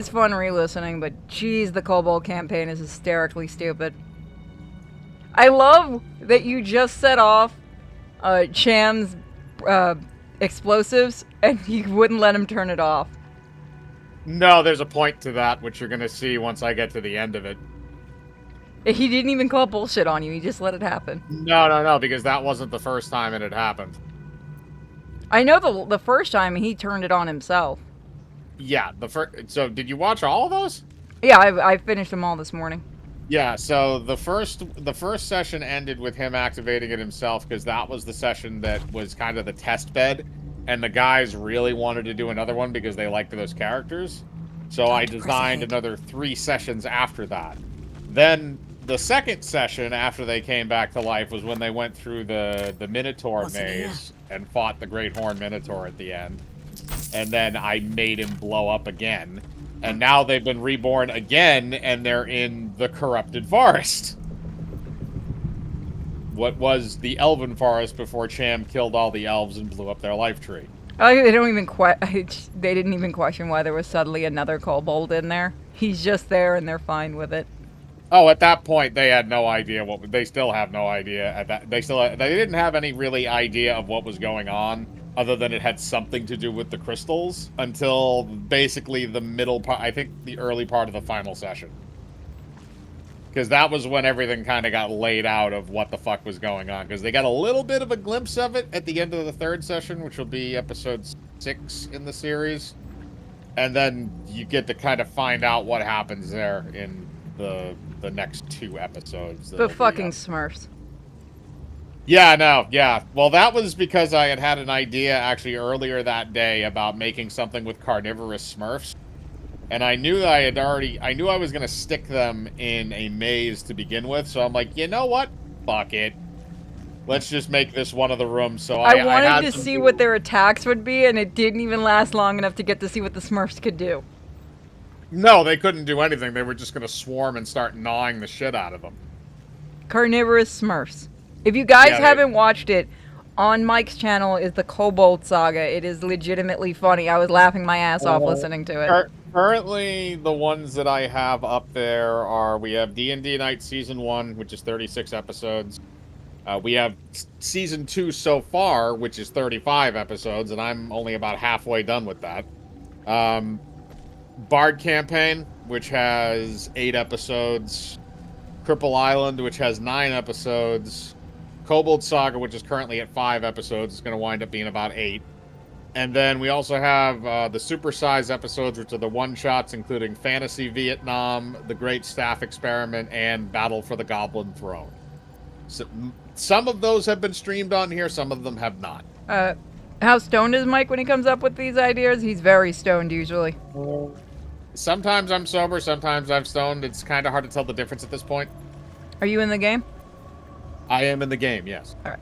It's fun re-listening, but geez, the Kobold campaign is hysterically stupid. I love that you just set off Cham's explosives and you wouldn't let him turn it off. No, there's a point to that, which you're gonna see once I get to the end of it. He didn't even call bullshit on you, he just let it happen. No, because that wasn't the first time it had happened. I know the first time he turned it on himself. Yeah, so did you watch all of those? Yeah, I finished them all this morning. Yeah, so the first session ended with him activating it himself because that was the session that was kind of the test bed, and the guys really wanted to do another one because they liked those characters. So I designed another 3 sessions after that. Then the second session after they came back to life was when they went through the Minotaur maze and fought the Great Horn Minotaur at the end. And then I made him blow up again. And now they've been reborn again, and they're in the Corrupted Forest. What was the Elven Forest before Cham killed all the elves and blew up their life tree. They don't even they didn't even question why there was suddenly another kobold in there. He's just there and they're fine with it. Oh, at that point they had no idea they still have no idea at that. They didn't have any really idea of what was going on, other than it had something to do with the crystals, until basically the middle part, I think the early part of the final session. Because that was when everything kind of got laid out of what the fuck was going on. Because they got a little bit of a glimpse of it at the end of the 3rd session, which will be episode 6 in the series. And then you get to kind of find out what happens there in the next 2 episodes. The fucking Smurfs. Yeah, no, yeah. Well, that was because I had an idea actually earlier that day about making something with carnivorous Smurfs. And I knew that I knew I was going to stick them in a maze to begin with. So I'm like, you know what? Fuck it. Let's just make this one of the rooms. So I wanted to see what their attacks would be, and it didn't even last long enough to get to see what the Smurfs could do. No, they couldn't do anything. They were just going to swarm and start gnawing the shit out of them. Carnivorous Smurfs. If you guys haven't watched it, on Mike's channel is the Kobold Saga. It is legitimately funny. I was laughing my ass off listening to it. Currently, the ones that I have up there are, we have D&D Night Season 1, which is 36 episodes. We have Season 2 so far, which is 35 episodes, and I'm only about halfway done with that. Bard Campaign, which has 8 episodes. Cripple Island, which has 9 episodes. Kobold Saga, which is currently at 5 episodes, is going to wind up being about 8. And then we also have the supersize episodes, which are the one-shots, including Fantasy Vietnam, The Great Staff Experiment, and Battle for the Goblin Throne. So, some of those have been streamed on here, some of them have not. How stoned is Mike when he comes up with these ideas? He's very stoned, usually. Sometimes I'm sober, sometimes I'm stoned. It's kind of hard to tell the difference at this point. Are you in the game? I am in the game, yes. All right.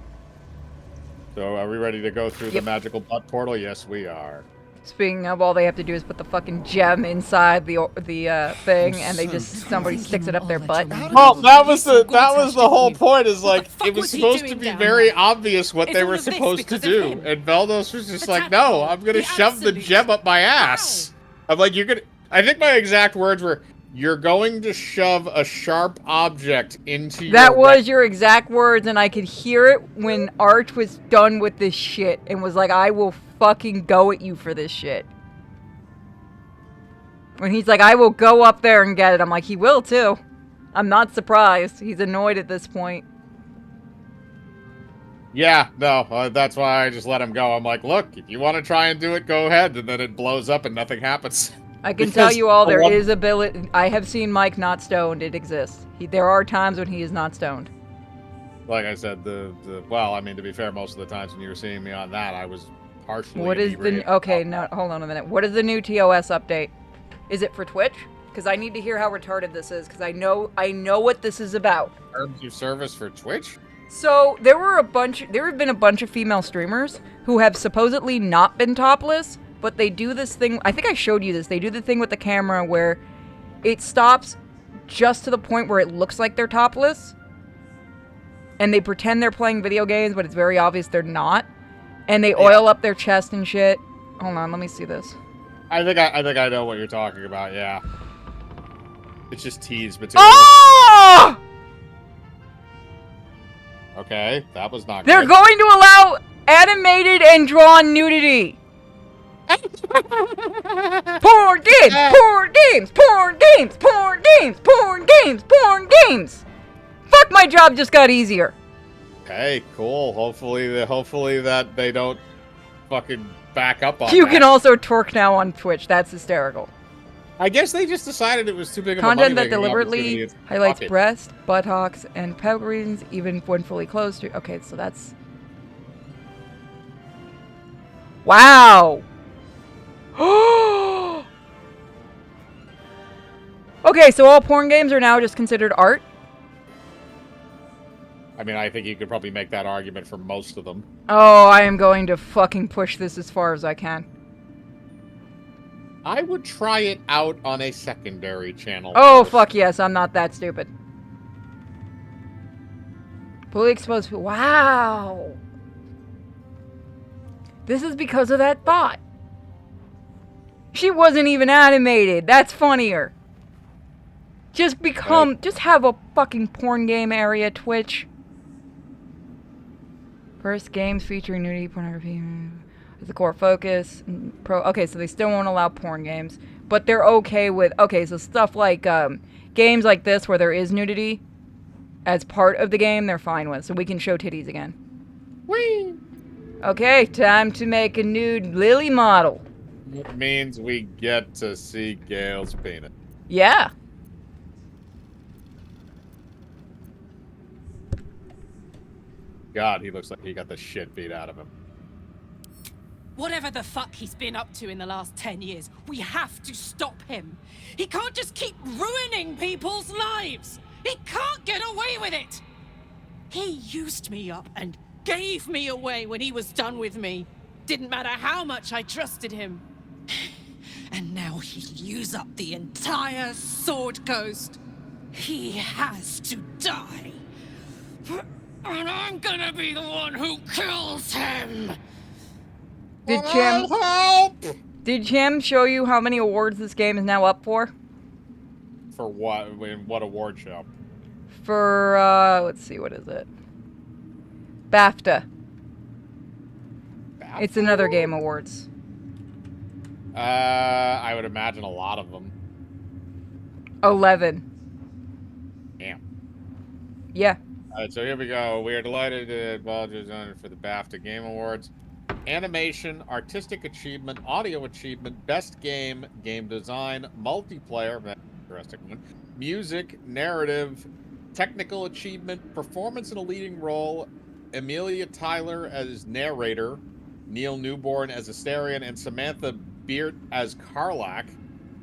So are we ready to go through the magical butt portal? Yes, we are. Speaking of, all they have to do is put the fucking gem inside the thing, and somebody sticks it up their butt. Well, that was the whole point. Is like it was supposed to be very obvious what they were supposed to do, and Veldos was just like, "No, I'm gonna shove the gem up my ass." I'm like, "You're gonna." I think my exact words were, "You're going to shove a sharp object into your..." That was your exact words, and I could hear it when Arch was done with this shit and was like, I will fucking go at you for this shit. When he's like, I will go up there and get it, I'm like, he will too. I'm not surprised. He's annoyed at this point. Yeah, no, that's why I just let him go. I'm like, look, if you want to try and do it, go ahead. And then it blows up and nothing happens. I can tell you all, there is ability. I have seen Mike not stoned. It exists. There are times when he is not stoned. Like I said, well, I mean, to be fair, most of the times when you were seeing me on that, I was partially. What is okay, no, hold on a minute. What is the new TOS update? Is it for Twitch? Because I need to hear how retarded this is, because I know what this is about. Terms of service for Twitch? So there have been a bunch of female streamers who have supposedly not been topless, but they do this thing, I think I showed you this, they do the thing with the camera where it stops just to the point where it looks like they're topless, and they pretend they're playing video games, but it's very obvious they're not, and they oil up their chest and shit. Hold on, let me see this. I know what you're talking about. Yeah, it's just tease material. Oh! Okay, that was not They're good. going to allow animated and drawn nudity. Porn games, porn games, porn games, porn games, porn games, porn games. Fuck, my job just got easier. Hey, cool. Hopefully that they don't fucking back up on You that. can also twerk now on Twitch. That's hysterical. I guess they just decided it was too big of a Content that money-making opportunity. deliberately highlights Fuck it. breast, buttocks, and pelvic regions, even when fully closed. Okay, so that's... Wow! Okay, so all porn games are now just considered art? I mean, I think you could probably make that argument for most of them. Oh, I am going to fucking push this as far as I can. I would try it out on a secondary channel. Oh, first. fuck yes, I'm not that stupid. Fully exposed. Wow! This is because of that bot. She wasn't even animated. That's funnier. Just have a fucking porn game area, Twitch. First games featuring nudity, pornography is the core focus. Okay, so they still won't allow porn games, but they're okay with, okay, so stuff like games like this where there is nudity as part of the game, they're fine with, so we can show titties again. Whee! Okay, time to make a nude Lily model. It means we get to see Gail's penis. Yeah. God, he looks like he got the shit beat out of him. Whatever the fuck he's been up to in the last 10 years, we have to stop him. He can't just keep ruining people's lives. He can't get away with it. He used me up and gave me away when he was done with me. Didn't matter how much I trusted him. And now he'll use up the entire Sword Coast. He has to die. And I'm gonna be the one who kills him! Did Cham show you how many awards this game is now up for? For what? In what award show? For, let's see, what is it? BAFTA. It's another game awards. I would imagine a lot of them. 11. Damn. Yeah. Alright, so here we go. We are delighted that Baldur's honored for the BAFTA Game Awards. Animation, Artistic Achievement, Audio Achievement, Best Game, Game Design, Multiplayer, interesting one, Music, Narrative, Technical Achievement, Performance in a Leading Role, Amelia Tyler as Narrator, Neil Newborn as Asterion, and Samantha Beert as Karlach.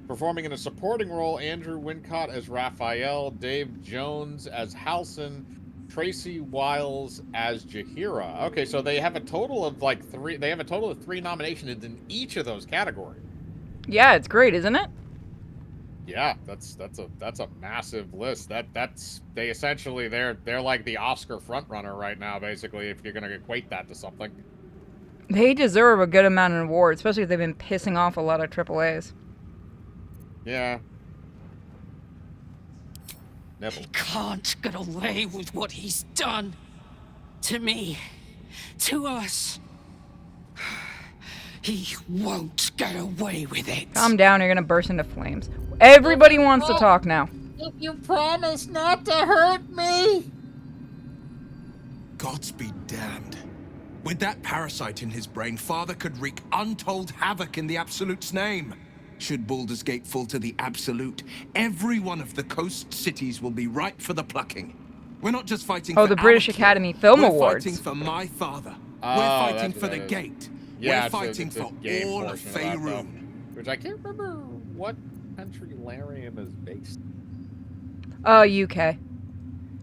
Performing in a supporting role, Andrew Wincott as Raphael, Dave Jones as Halson, Tracy Wiles as Jahira. Okay, so they have a total of like three. They have a total of 3 nominations in each of those categories. Yeah, it's great, isn't it? Yeah, that's a massive list. That's they essentially they're like the Oscar frontrunner right now, basically. If you're gonna equate that to something. They deserve a good amount of awards, especially if they've been pissing off a lot of AAAs. Yeah. Nibble. He can't get away with what he's done. To me. To us. He won't get away with it. Calm down, you're gonna burst into flames. Everybody wants to talk now. If you promise not to hurt me. Gods be damned. With that parasite in his brain, Father could wreak untold havoc in the Absolute's name. Should Baldur's Gate fall to the Absolute, every one of the coast cities will be ripe for the plucking. We're not just fighting for the British our king. Academy Film We're Awards. fighting for my father. Oh, We're fighting that's for what the that is. gate. Yeah, We're it's fighting a for game all of portion of that, though. Faerun. Which I can't remember what country Larian is based. UK.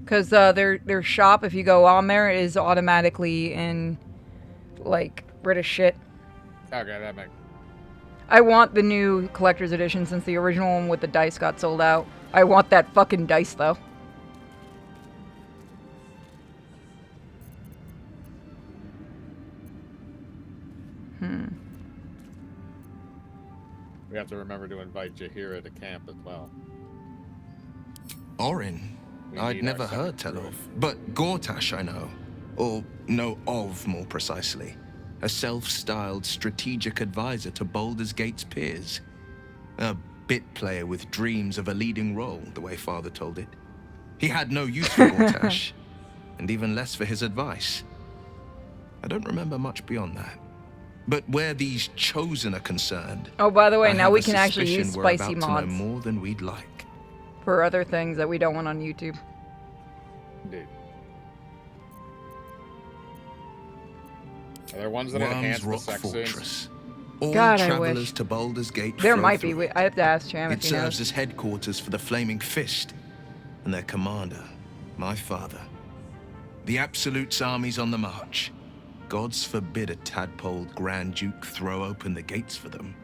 Because their shop, if you go on there, is automatically in, like, British shit. Okay, that makes. I want the new collector's edition since the original one with the dice got sold out. I want that fucking dice, though. We have to remember to invite Jaheira to camp as well. Orin? We I'd need never our heard second tell of. druid. But Gortash I know. Or know of, more precisely. A self-styled strategic advisor to Baldur's Gate's peers. A bit player with dreams of a leading role, the way Father told it. He had no use for Gortash, and even less for his advice. I don't remember much beyond that. But where these chosen are concerned, Oh, by the way, I now have we a can actually suspicion use we're spicy about to know mods more than we'd like. for other things that we don't want on YouTube. Indeed. Are there ones that Worms enhance the Rock sex scenes? Fortress. All God, I travelers wish. to Baldur's Gate There flow might be. through it. I have to ask Cham It if he serves knows. as headquarters for the Flaming Fist, and their commander, my father. The Absolute's army's on the march. Gods forbid a tadpoled Grand Duke throw open the gates for them.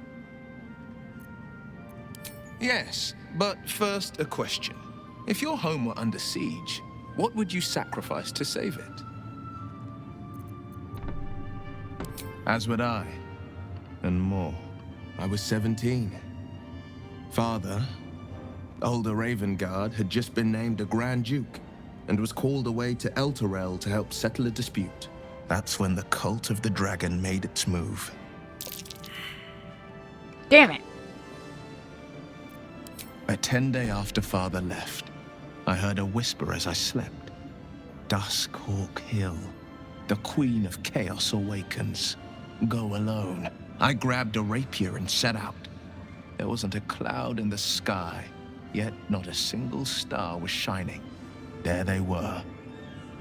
Yes, but first a question. If your home were under siege, what would you sacrifice to save it? As would I, and more. I was 17. Father, older Ravengard, had just been named a Grand Duke and was called away to Elturel to help settle a dispute. That's when the cult of the dragon made its move. Damn it! A 10-day after Father left, I heard a whisper as I slept. Duskhawk Hill, the Queen of Chaos awakens. Go alone. I grabbed a rapier and set out. There wasn't a cloud in the sky, yet not a single star was shining. There they were,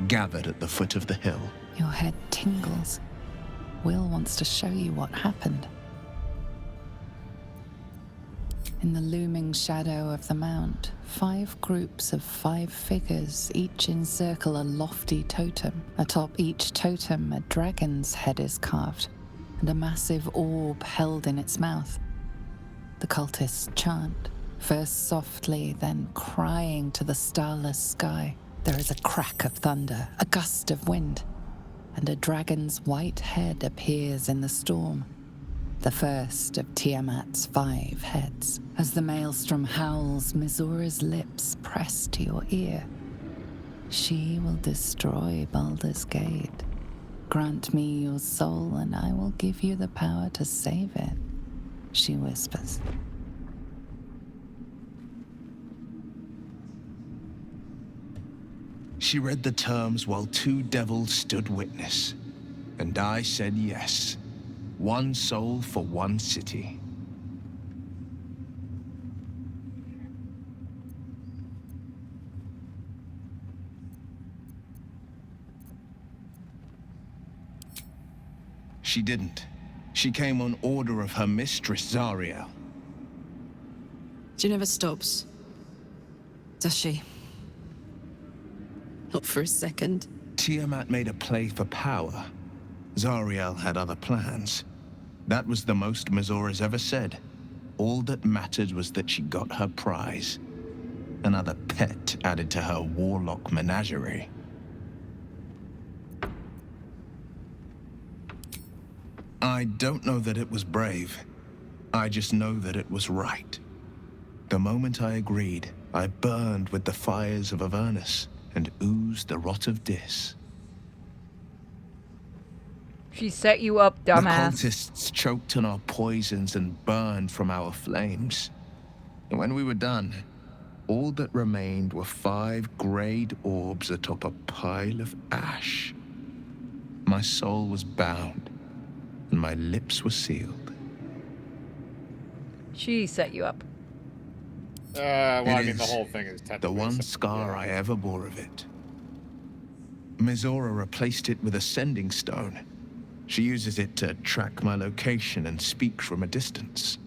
gathered at the foot of the hill. Your head tingles. Will wants to show you what happened. In the looming shadow of the mount, 5 groups of 5 figures each encircle a lofty totem. Atop each totem, a dragon's head is carved, and a massive orb held in its mouth. The cultists chant, first softly, then crying to the starless sky. There is a crack of thunder, a gust of wind, and a dragon's white head appears in the storm. The first of Tiamat's 5 heads. As the maelstrom howls, Mizora's lips press to your ear. She will destroy Baldur's Gate. Grant me your soul, and I will give you the power to save it, she whispers. She read the terms while 2 devils stood witness, and I said yes. 1 soul for 1 city. She didn't. She came on order of her mistress, Zariel. She never stops, does she? Not for a second. Tiamat made a play for power. Zariel had other plans. That was the most Mizora's ever said. All that mattered was that she got her prize. Another pet added to her warlock menagerie. I don't know that it was brave. I just know that it was right. The moment I agreed, I burned with the fires of Avernus and oozed the rot of Dis. She set you up, dumbass. The cultists choked on our poisons and burned from our flames. And when we were done, all that remained were 5 grayed orbs atop a pile of ash. My soul was bound, and my lips were sealed. She set you up. Well, It I mean, the is whole thing is technically... the one so- scar yeah. I ever bore of it. Mizora replaced it with a sending stone. She uses it to track my location and speak from a distance.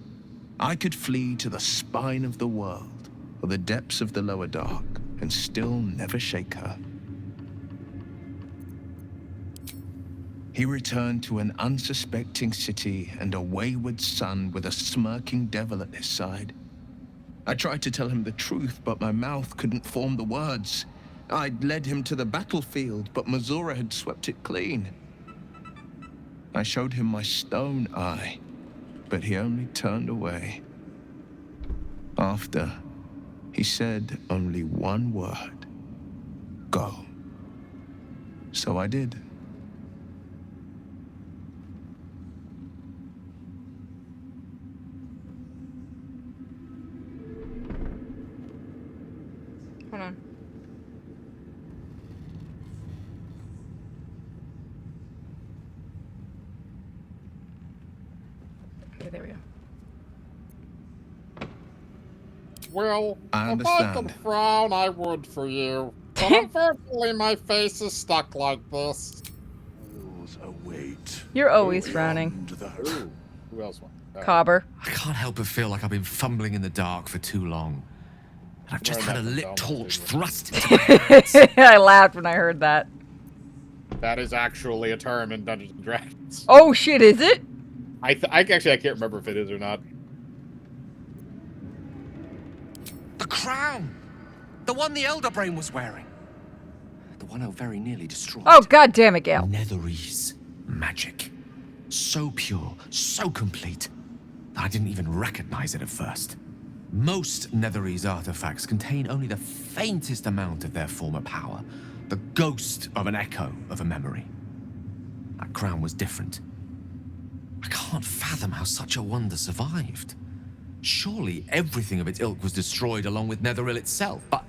I could flee to the spine of the world, or the depths of the lower dark, and still never shake her. He returned to an unsuspecting city and a wayward son with a smirking devil at his side. I tried to tell him the truth, but my mouth couldn't form the words. I'd led him to the battlefield, but Mizora had swept it clean. I showed him my stone eye, but he only turned away. After, he said only one word. Go. So I did. Hold on. Okay, there we go. Well, I if I could understand. frown, I would for you. But unfortunately, my face is stuck like this. Await. You're always frowning. Beyond the Ooh, who else won? Cobber. I can't help but feel like I've been fumbling in the dark for too long. And I've just Learned had a that from lit Belmont, torch didn't thrust into my hands. I laughed when I heard that. That is actually a term in Dungeons and Dragons. Oh shit, is it? I can't remember if it is or not. The crown! The one the Elder Brain was wearing. The one I very nearly destroyed. Oh god damn it, Gale. Netherese magic. So pure, so complete, that I didn't even recognize it at first. Most Netherese artifacts contain only the faintest amount of their former power, the ghost of an echo of a memory. That crown was different. I can't fathom how such a wonder survived. Surely everything of its ilk was destroyed along with Netheril itself, but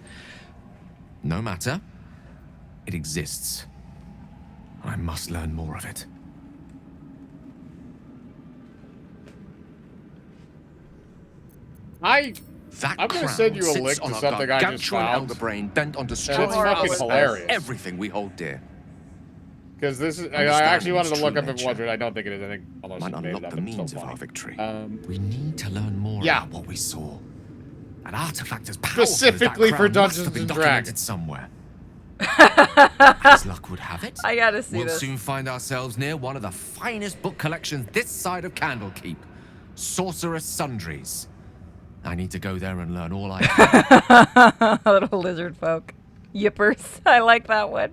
no matter. It exists. I must learn more of it. I'm That gonna crown send you a sits link to on something I just gargantuan found. Elder Brain bent on And destroying it's fucking hilarious. everything we hold dear. Because this is, I Understanding actually wanted its to look true up if it was, nature but I don't think it is. I think almost Might made it unlock up. the It's so means of funny. our victory. Um, We need to learn more Yeah. about what we saw. An artifact as powerful Specifically as that for crown must Dungeons have been and documented Dragons. somewhere. As luck would have it, I gotta see we'll this. soon find ourselves near one of the finest book collections this side of Candlekeep, Sorcerer's Sundries. I need to go there and learn all I can. Little lizard folk. Yippers. I like that one.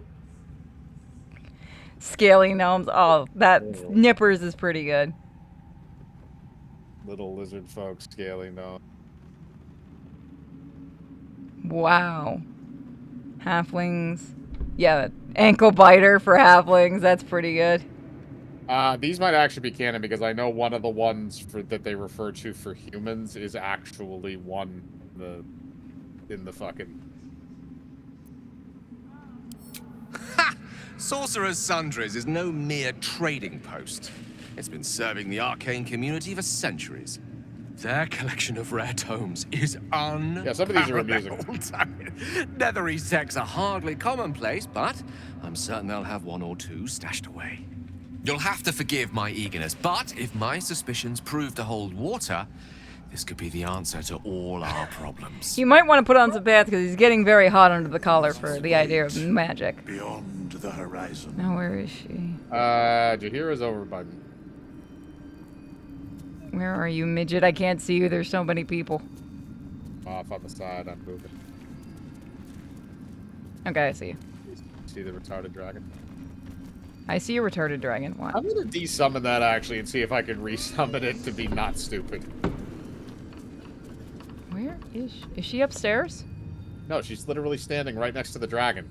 Scaly gnomes. Oh, that nippers is pretty good. little lizard folk, scaly, no. Wow. Halflings. Yeah, ankle biter for halflings. That's pretty good. These might actually be canon because I know one of the ones that they refer to for humans is actually one in the fucking. Sorcerer's Sundries is no mere trading post. It's been serving the arcane community for centuries. Their collection of rare tomes is unparalleled. Yeah, some of these are amusing. Netherese texts are hardly commonplace, but I'm certain they'll have one or two stashed away. You'll have to forgive my eagerness, but if my suspicions prove to hold water, this could be the answer to all our problems. You might want to put on some pants because he's getting very hot under the collar for the idea of magic. Beyond the horizon. Now, where is she? Jahira's over by me. Where are you, midget? I can't see you. There's so many people. Off on the side, I'm moving. Okay, I see you. See the retarded dragon? I see a retarded dragon. What? I'm gonna desummon that actually and see if I can resummon it to be not stupid. Where is she? Is she upstairs? No, she's literally standing right next to the dragon.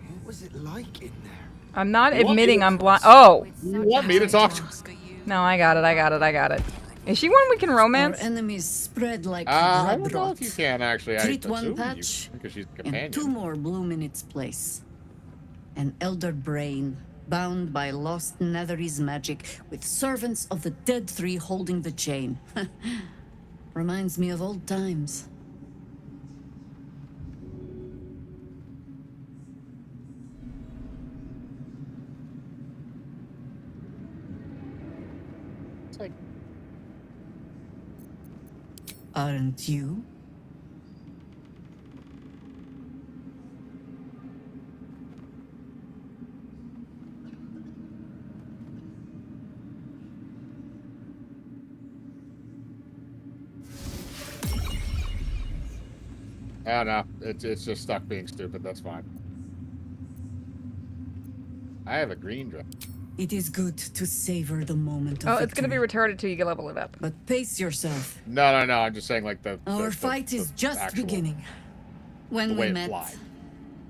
What was it like in there? I'm not You want me admitting to- I'm blind. Oh! You want me to talk to No, I got it. Is she one we can Our romance? enemies spread like I blood don't know rot. if you can actually. Treat I one assume patch, you, because she's a and companion. 2 more bloom in its place. An elder brain, bound by lost Netherese magic, with servants of the dead 3 holding the chain. Reminds me of old times. It's like, Aren't you? I don't know. It's just stuck being stupid. That's fine. I have a green dress. It is good to savor the moment of Oh, it's gonna be victory. retarded till you level it up. But pace yourself. No. I'm just saying, like, Our fight is just actual- beginning. When the way we it met, flied.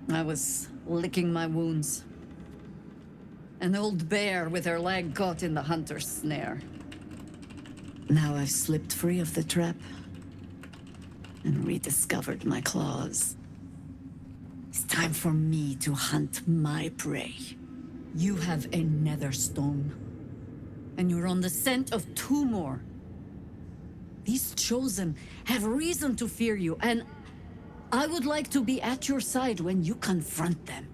I was licking my wounds. An old bear with her leg caught in the hunter's snare. Now I've slipped free of the trap and rediscovered my claws. It's time for me to hunt my prey. You have a nether stone, and you're on the scent of 2 more. These chosen have reason to fear you, and I would like to be at your side when you confront them.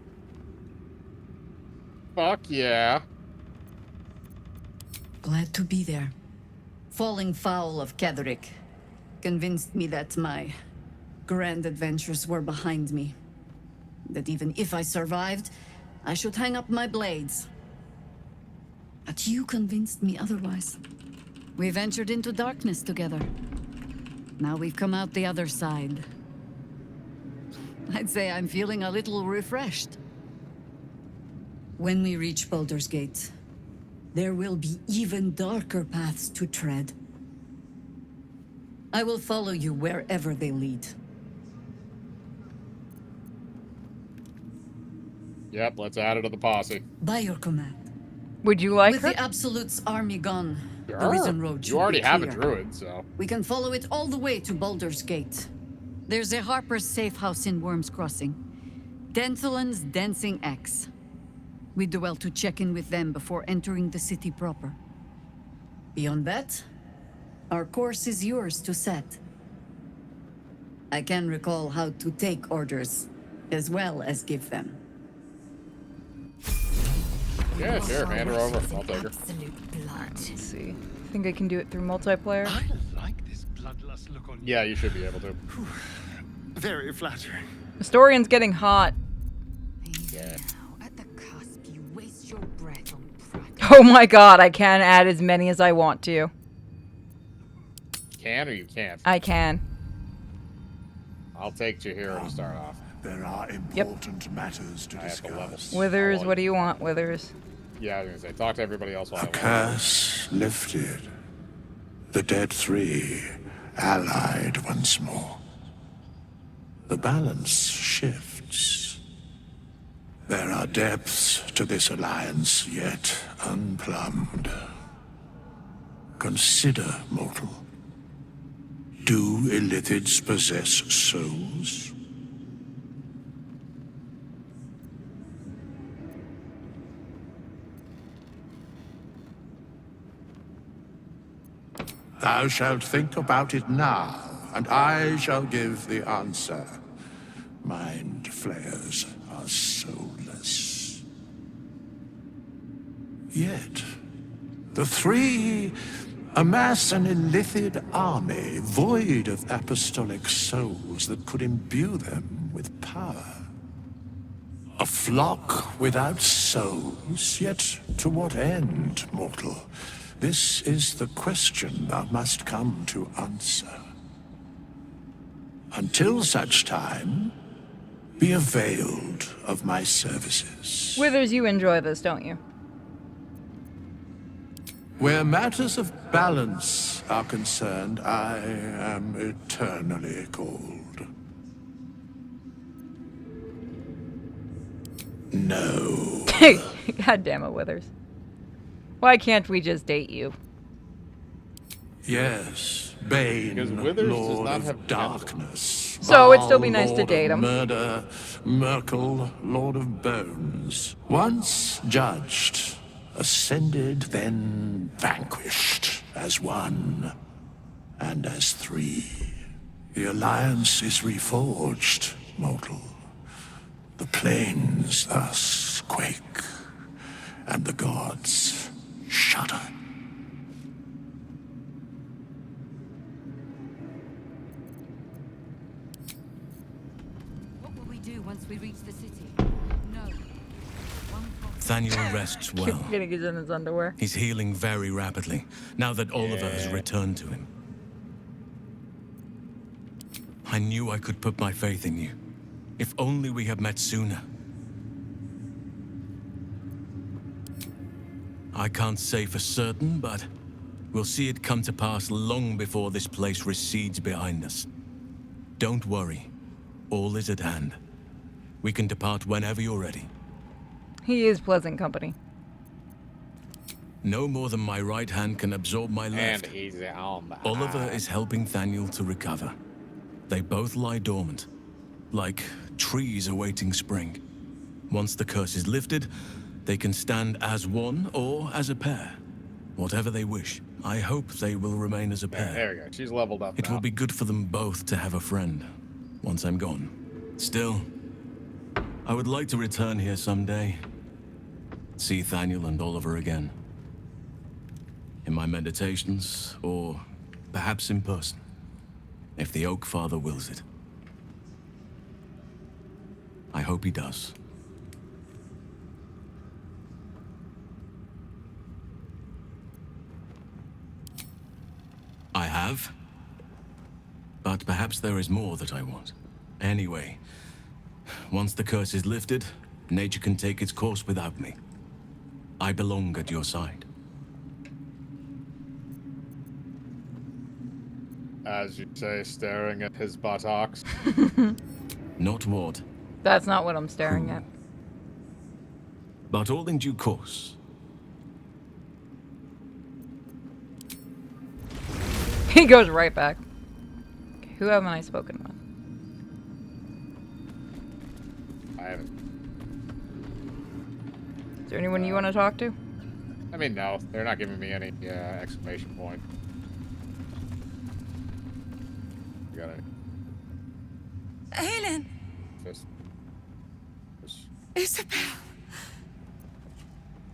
Fuck yeah. Glad to be there. Falling foul of Ketherick convinced me that my grand adventures were behind me. That even if I survived, I should hang up my blades. But you convinced me otherwise. We ventured into darkness together. Now we've come out the other side. I'd say I'm feeling a little refreshed. When we reach Baldur's Gate, there will be even darker paths to tread. I will follow you wherever they lead. Yep, let's add it to the posse. By your command. Would you like With her? the Absolute's army gone, the Sure. Risen Road You should already be have a clear. druid, so. We can follow it all the way to Baldur's Gate. There's a Harper's safe house in Worm's Crossing. Denthalen's Dancing Axe. We do well to check in with them before entering the city proper. Beyond that, our course is yours to set. I can recall how to take orders, as well as give them. Yeah, sure, hand her over. I'll take her. Let's see. I think I can do it through multiplayer. I like this bloodlust look on you. Yeah, you should be able to. Very flattering. Historian's getting hot. Yeah. At the cusp, you waste your breath on practice. Oh my god, I can add as many as I want to. Can or you can't? I can. I'll take Chihiro to start off. There are important matters to I have to level. discuss. Withers, what do you want, Withers? Yeah, I was gonna say, talk to everybody else while A I wait. curse lifted. The dead 3 allied once more. The balance shifts. There are depths to this alliance yet unplumbed. Consider, mortal. Do Illithids possess souls? Thou shalt think about it now, and I shall give the answer. Mind flayers are soulless. Yet, the 3 amass an Illithid army void of apostolic souls that could imbue them with power. A flock without souls, yet to what end, mortal? This is the question thou must come to answer. Until such time, be availed of my services. Withers, you enjoy this, don't you? Where matters of balance are concerned, I am eternally cold. No. God damn it, Withers. Why can't we just date you? Yes, Bane, Because Withers does Lord not of have darkness. So it'd still be Baal, nice to Lord date of him. Murder, Merkel, Lord of Bones. Once judged, ascended, then vanquished as 1 and as 3. The alliance is reforged, mortal. The plains thus quake, and the gods shudder. What will we do once we reach the city? No. Thaniel rests well. Getting his in his underwear. He's healing very rapidly, now that Oliver has returned to him. I knew I could put my faith in you. If only we had met sooner. I can't say for certain, but we'll see it come to pass long before this place recedes behind us. Don't worry. All is at hand. We can depart whenever you're ready. He is pleasant company. No more than my right hand can absorb my left. And he's on the Oliver is helping Thaniel to recover. They both lie dormant, like trees awaiting spring. Once the curse is lifted, they can stand as one or as a pair. Whatever they wish. I hope they will remain as a pair. There we go. She's leveled up It now. will be good for them both to have a friend, once I'm gone. Still, I would like to return here someday. See Thaniel and Oliver again. In my meditations, or perhaps in person, if the Oak Father wills it. I hope he does. I have. But perhaps there is more that I want. Anyway, once the curse is lifted, nature can take its course without me. I belong at your side. As you say, staring at his buttocks. Not what, That's not what I'm staring at. but all in due course. He goes right back. Okay, who haven't I spoken with? I haven't. Is there anyone you want to talk to? I mean, no. They're not giving me any exclamation point. You got any? Aelin! Fist. Isabel!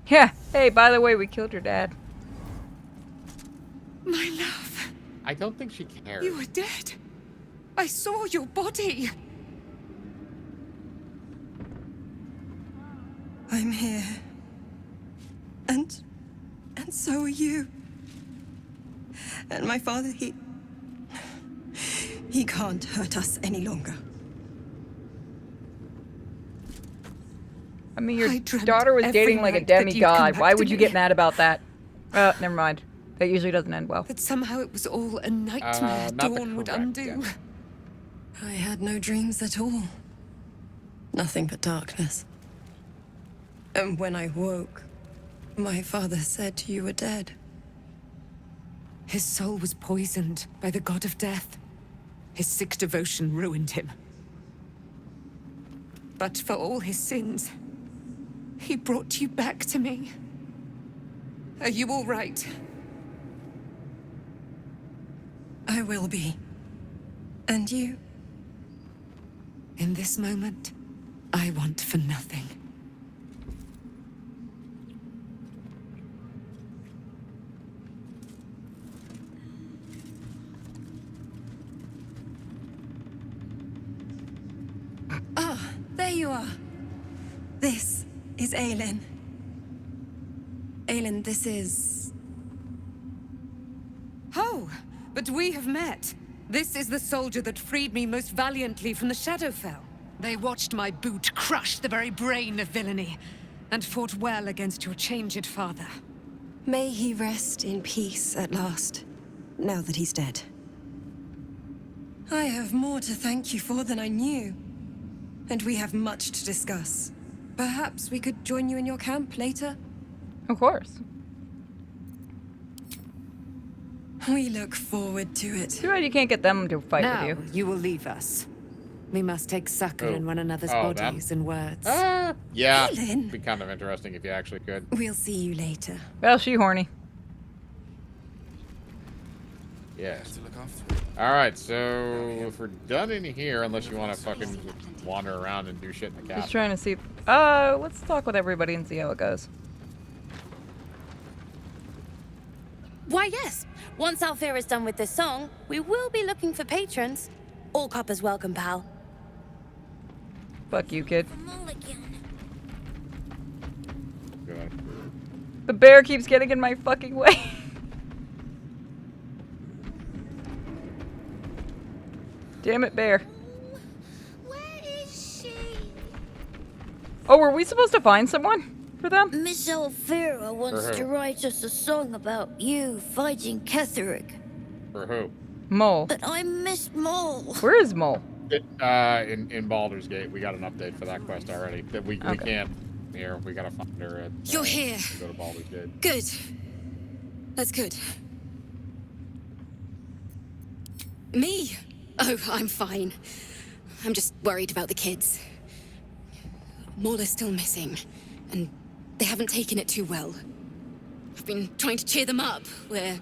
Yeah. Hey, by the way, we killed your dad. My love, I don't think she cares. you were dead. I saw your body. I'm here. And so are you. And my father, he can't hurt us any longer. I mean, your I dreamt daughter was every dating like a night that you'd come demigod. back Why to would you me. get mad about that? Never mind. That usually doesn't end well. That somehow it was all a nightmare not the Dawn would correct undo. guess. I had no dreams at all. Nothing but darkness. And when I woke, my father said you were dead. His soul was poisoned by the god of death. His sick devotion ruined him. But for all his sins, he brought you back to me. Are you all right? I will be. And you? In this moment, I want for nothing. Ah, there you are. This is Aelin. Aelin, this is... Oh, but we have met. This is the soldier that freed me most valiantly from the Shadowfell. They watched my boot crush the very brain of villainy, and fought well against your changed father. May he rest in peace at last, now that he's dead. I have more to thank you for than I knew. And we have much to discuss. Perhaps we could join you in your camp later? Of course. We look forward to it. Too bad you can't get them to fight Now, with you. you will leave us. We must take succor in one another's bodies and words. Yeah. Aelin. It'd be kind of interesting if you actually could. We'll see you later. Well, she horny. Yes. Alright, so if we're done in here, unless you want to fucking wander around and do shit in the Just castle. trying to see. Let's talk with everybody and see how it goes. Why, yes. Once Althea is done with this song, we will be looking for patrons. All coppers welcome, pal. Fuck you, kid. Good. The bear keeps getting in my fucking way. Damn it, bear. Where is she? Oh, were we supposed to find someone? for them? Miss Alfira wants For who? to write us a song about you fighting Ketheric. For who? Mole. But I miss Mole. Where is Mole? In Baldur's Gate, we got an update for that quest already. That we Okay. can't. Here, we gotta find her at. You're here. Go to Baldur's Gate. Good. That's good. Me? Oh, I'm fine. I'm just worried about the kids. Maul is still missing, and they haven't taken it too well. I've been trying to cheer them up. We're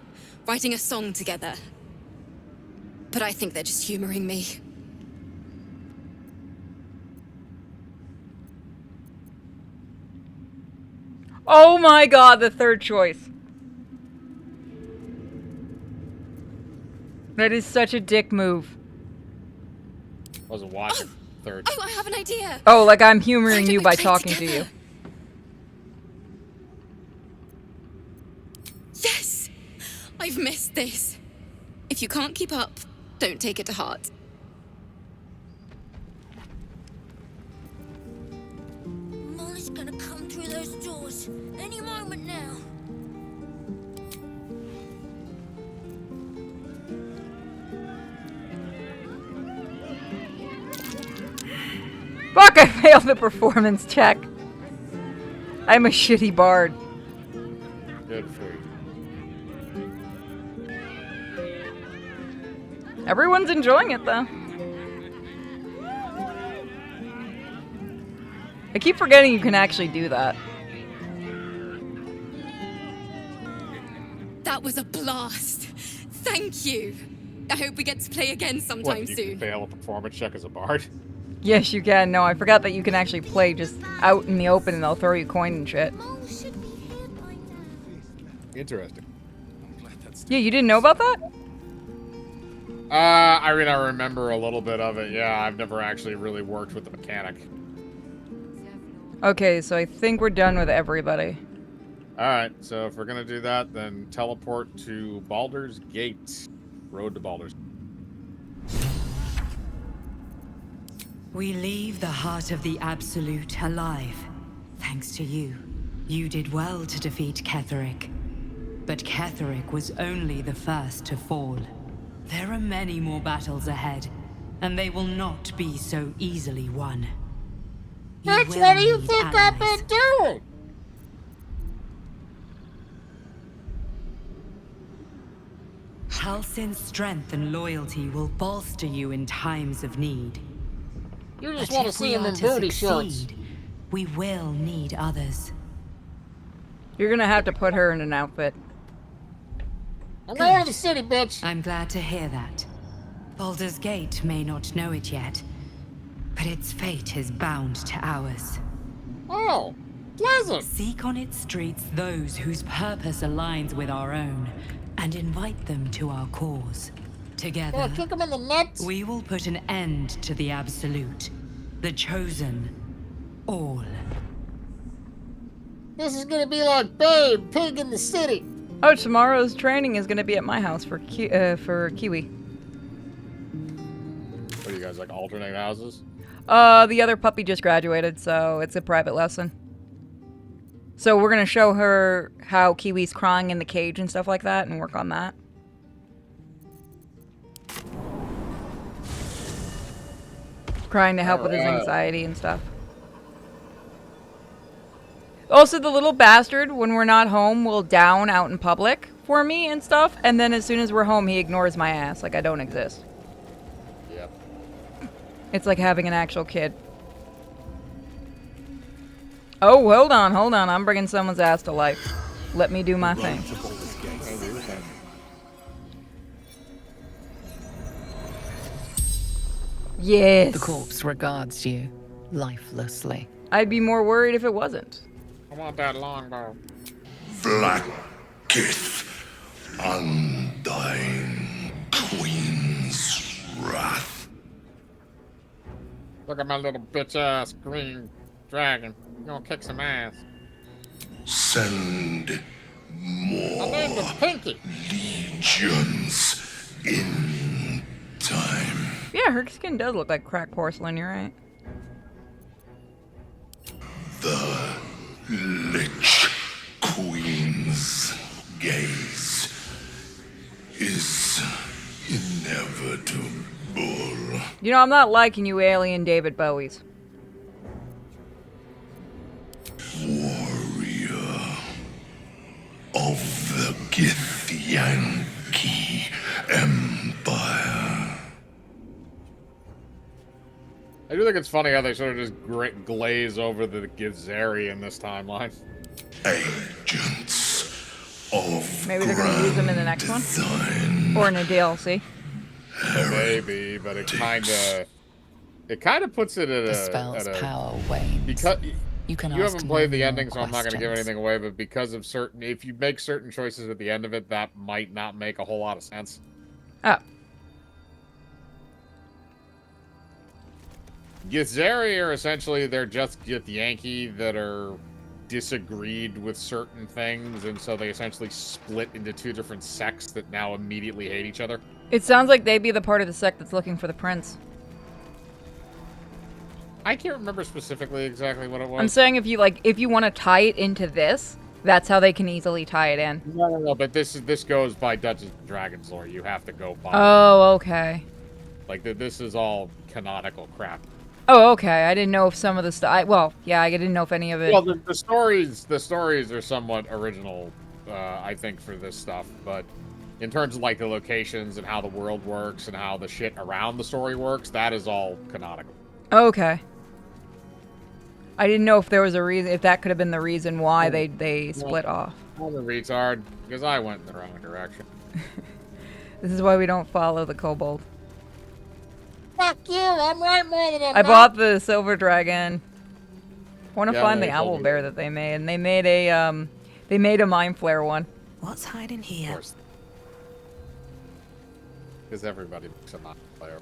writing a song together. But I think they're just humoring me. Oh my god, the third choice. That is such a dick move. Wasn't watching. Third. Oh, I have an idea. Oh, like I'm Why humoring don't you we by play talking to together? you. Yes! I've missed this. If you can't keep up, don't take it to heart. Molly's gonna come through those doors any moment now. Fuck, I failed the performance check. I'm a shitty bard. Good for you. Everyone's enjoying it though. I keep forgetting you can actually do that. That was a blast. Thank you. I hope we get to play again sometime What, you soon. can fail a performance check as a bard? Yes, you can. No, I forgot that you can actually play just out in the open and they'll throw you coin and shit. Mole should be here by now. Interesting. Yeah, you didn't know about that? I mean, I remember a little bit of it. Yeah, I've never actually really worked with the mechanic. Okay, so I think we're done with everybody. Alright, so if we're gonna do that, then teleport to Baldur's Gate. Road to Baldur's. We leave the heart of the Absolute alive. Thanks to you. You did well to defeat Ketheric. But Ketheric was only the first to fall. There are many more battles ahead, and they will not be so easily won. That's what you think I've been doing! Halsin's strength and loyalty will bolster you in times of need. You But just want to if see we him are in to booty shorts. succeed, we will need others. You're gonna have to put her in an outfit. I'm going to the city, bitch! I'm glad to hear that. Baldur's Gate may not know it yet, but its fate is bound to ours. Oh, pleasant! Seek on its streets those whose purpose aligns with our own, and invite them to our cause. Together, Gonna kick him in the nuts? we will put an end to the Absolute, the Chosen, all. This is gonna be like Babe, Pig in the City. Oh, tomorrow's training is gonna be at my house for Kiwi. What are you guys, like, alternate houses? The other puppy just graduated, so it's a private lesson. So we're gonna show her how Kiwi's crying in the cage and stuff like that, and work on that. Crying to help with his anxiety and stuff. Also, the little bastard, when we're not home, will down out in public for me and stuff, and then as soon as we're home, he ignores my ass like I don't exist. Yep. It's like having an actual kid. Oh, hold on. I'm bringing someone's ass to life. Let me do my thing. Yes. The corpse regards you lifelessly. I'd be more worried if it wasn't. I want that longbow. Blacketh, undying queen's wrath. Look at my little bitch ass green dragon. You gonna kick some ass. Send My name more is Pinky. legions in time. Yeah, her skin does look like cracked porcelain, you're right. The Lich Queen's gaze is inevitable. You know, I'm not liking you alien David Bowies. Warrior of the Githyanki Empire. I do think it's funny how they sort of just glaze over the Githzeri in this timeline. Agents of Maybe they're going to use them in the next one? Or in a DLC. Maybe, but it kind of puts it at The a... spell's at a power wanes. because you haven't played the no ending, so I'm not going to give questions. anything away, but because of if you make certain choices at the end of it, that might not make a whole lot of sense. Oh. Githzeri are essentially, they're just Githyanki that are disagreed with certain things, and so they essentially split into two different sects that now immediately hate each other. It sounds like they'd be the part of the sect that's looking for the prince. I can't remember specifically exactly what it was. I'm saying if you want to tie it into this, that's how they can easily tie it in. No, but this goes by Dungeons & Dragons lore. You have to go by. Oh, okay. Like, this is all canonical crap. Oh, okay. I didn't know if some of the stuff. Well, yeah, I didn't know if any of it. Well, the stories are somewhat original, I think, for this stuff. But in terms of like the locations and how the world works and how the shit around the story works, that is all canonical. Okay. I didn't know if there was a reason, if that could have been the reason why they split off. I'm a retard because I went in the wrong direction. This is why we don't follow the kobold. Fuck you! I'm right more than I bought the silver dragon. I want to Yeah, find they the told owl me bear that they made, and they made a mind flare one. What's hiding here? Because everybody makes a mind player.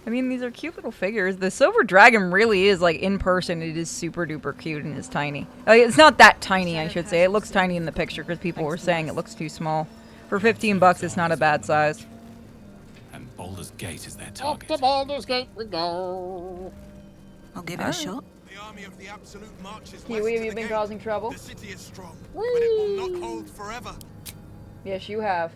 I mean, these are cute little figures. The silver dragon really is, like, in person, it is super duper cute and is tiny. It's not that tiny, I should say. It looks tiny in the picture because people were saying it looks too small. For 15 bucks, it's not a bad size. And Baldur's Gate is their Up target. to Baldur's Gate we go. I'll give it a shot. The army of the Absolute marches Kiwi, west have to you the been gate. causing trouble? The city is strong, but it will not hold forever. Yes, you have.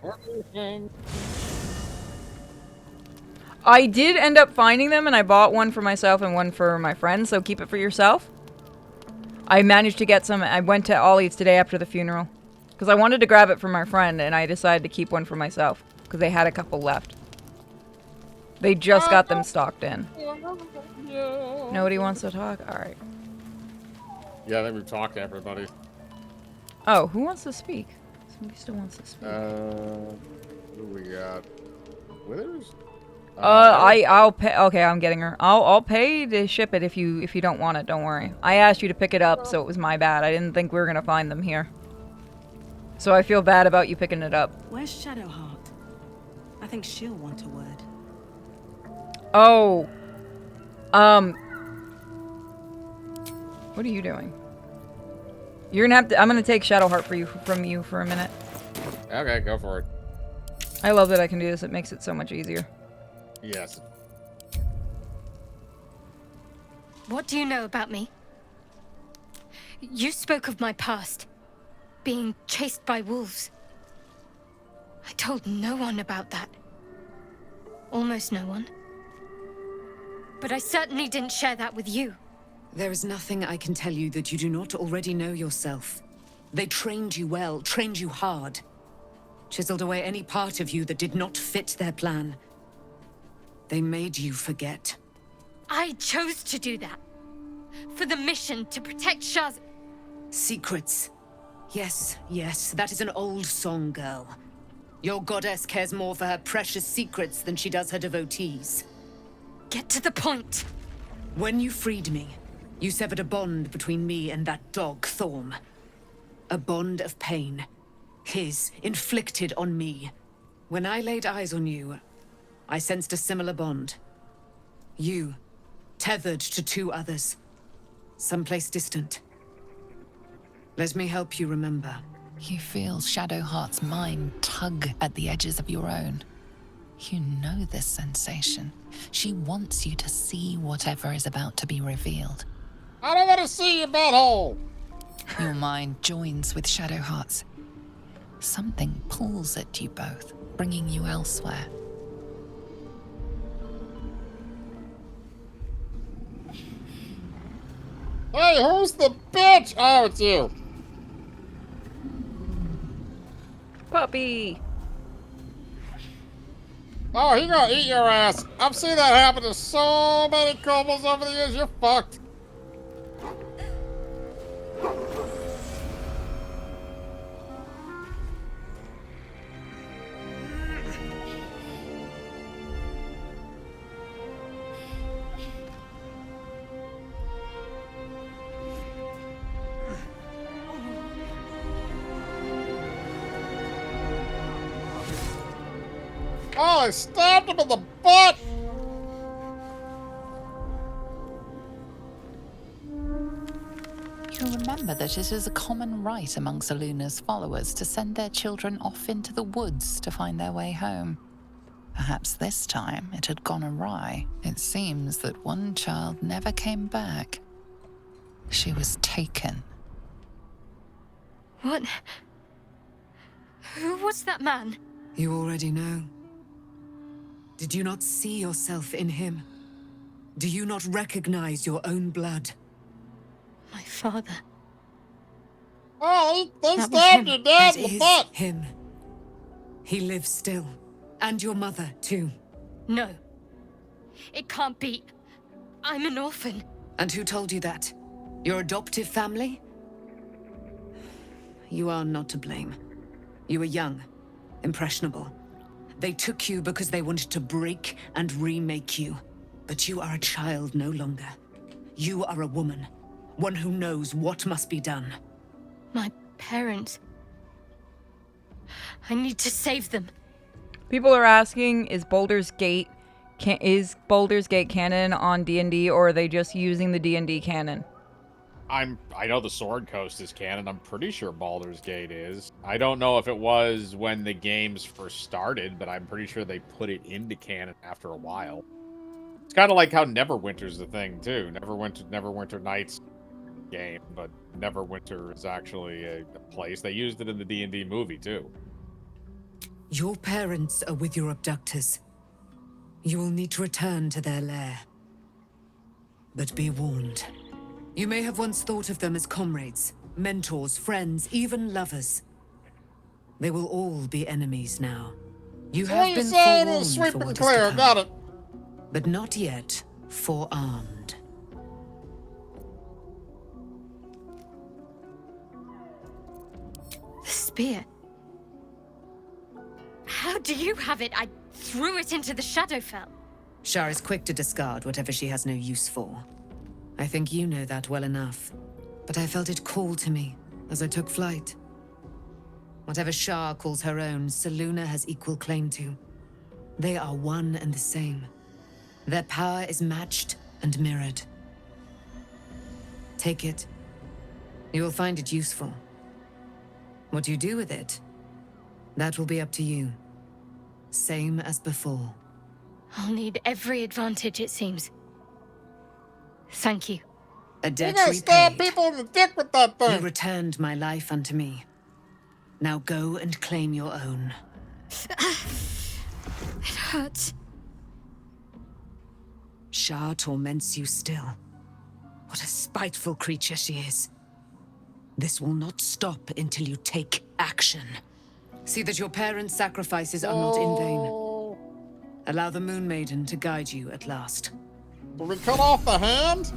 I did end up finding them, and I bought one for myself and one for my friend, so keep it for yourself. I managed to get some. I went to Ollie's today after the funeral, because I wanted to grab it for my friend, and I decided to keep one for myself, because they had a couple left. They just got them stocked in. Nobody wants to talk? Alright. Yeah, I think we've talked to everybody. Oh, who wants to speak? Somebody still wants to speak. Who we got? Withers? I'll pay. Okay, I'm getting her. I'll pay to ship it if you don't want it. Don't worry. I asked you to pick it up, so it was my bad. I didn't think we were gonna find them here. So I feel bad about you picking it up. Where's Shadowheart? I think she'll want a word. Oh. What are you doing? You're gonna have to. I'm gonna take Shadowheart from you for a minute. Okay, go for it. I love that I can do this. It makes it so much easier. Yes. What do you know about me? You spoke of my past. Being chased by wolves. I told no one about that. Almost no one. But I certainly didn't share that with you. There is nothing I can tell you that you do not already know yourself. They trained you well, trained you hard. Chiseled away any part of you that did not fit their plan. They made you forget. I chose to do that. For the mission to protect Shaz. Secrets. Yes, yes, that is an old song, girl. Your goddess cares more for her precious secrets than she does her devotees. Get to the point. When you freed me, you severed a bond between me and that dog, Thorm. A bond of pain. His, inflicted on me. When I laid eyes on you, I sensed a similar bond. You, tethered to two others. Someplace distant. Let me help you remember. You feel Shadowheart's mind tug at the edges of your own. You know this sensation. She wants you to see whatever is about to be revealed. I don't want to see your butthole. Your mind joins with Shadowheart's. Something pulls at you both, bringing you elsewhere. Hey, who's the bitch? Oh, it's you. Puppy. Oh, he gonna eat your ass. I've seen that happen to so many couples over the years. You're fucked. Oh, I stabbed him in the butt! You remember that it is a common rite amongst Aluna's followers to send their children off into the woods to find their way home. Perhaps this time it had gone awry. It seems that one child never came back. She was taken. What? Who was that man? You already know. Did you not see yourself in him? Do you not recognize your own blood? My father. Oh, they That was stabbed him. your dad That in the is butt! him. He lives still. And your mother, too. No. It can't be. I'm an orphan. And who told you that? Your adoptive family? You are not to blame. You were young, impressionable. They took you because they wanted to break and remake you. But you are a child no longer. You are a woman. One who knows what must be done. My parents. I need to save them. People are asking, is Baldur's Gate canon on D&D, or are they just using the D&D canon? I know the Sword Coast is canon. I'm pretty sure Baldur's Gate is. I don't know if it was when the games first started, but I'm pretty sure they put it into canon after a while. It's kind of like how Neverwinter's the thing too. Neverwinter Nights game, but Neverwinter is actually a place. They used it in the D&D movie too. Your parents are with your abductors. You will need to return to their lair. But be warned. You may have once thought of them as comrades, mentors, friends, even lovers. They will all be enemies now. You So have what been you're saying forewarned is sweep for and what clear. is to Got come, it. but not yet forearmed. The spear. How do you have it? I threw it into the Shadowfell. Shar is quick to discard whatever she has no use for. I think you know that well enough. But I felt it call to me as I took flight. Whatever Shar calls her own, Selûne has equal claim to. They are one and the same. Their power is matched and mirrored. Take it. You will find it useful. What you do with it, that will be up to you. Same as before. I'll need every advantage, it seems. Thank you. A debt You're gonna stab repaid. people in the dick with that You thing. returned my life unto me. Now go and claim your own. It hurts. Shar torments you still. What a spiteful creature she is. This will not stop until you take action. See that your parents' sacrifices are not in vain. Allow the Moon Maiden to guide you at last. Will we cut off the hand?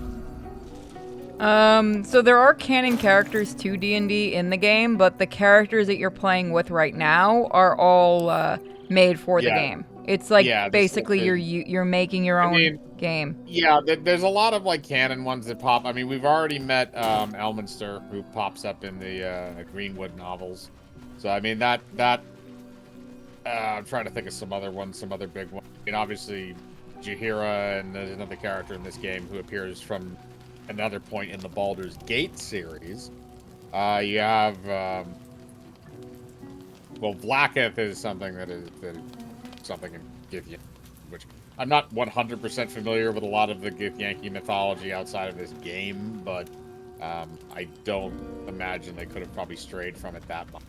So there are canon characters to D&D in the game, but the characters that you're playing with right now are all made for the game. It's like basically you're making your own game. Yeah, there's a lot of like canon ones that pop. I mean, we've already met Elminster, who pops up in the Greenwood novels. So I mean that I'm trying to think of some other ones, some other big ones. I mean, obviously Jaheira, and there's another character in this game who appears from another point in the Baldur's Gate series. You have well, Blacketh is something that something can give you. which I'm not 100% familiar with a lot of the Githyanki mythology outside of this game, but I don't imagine they could have probably strayed from it that much.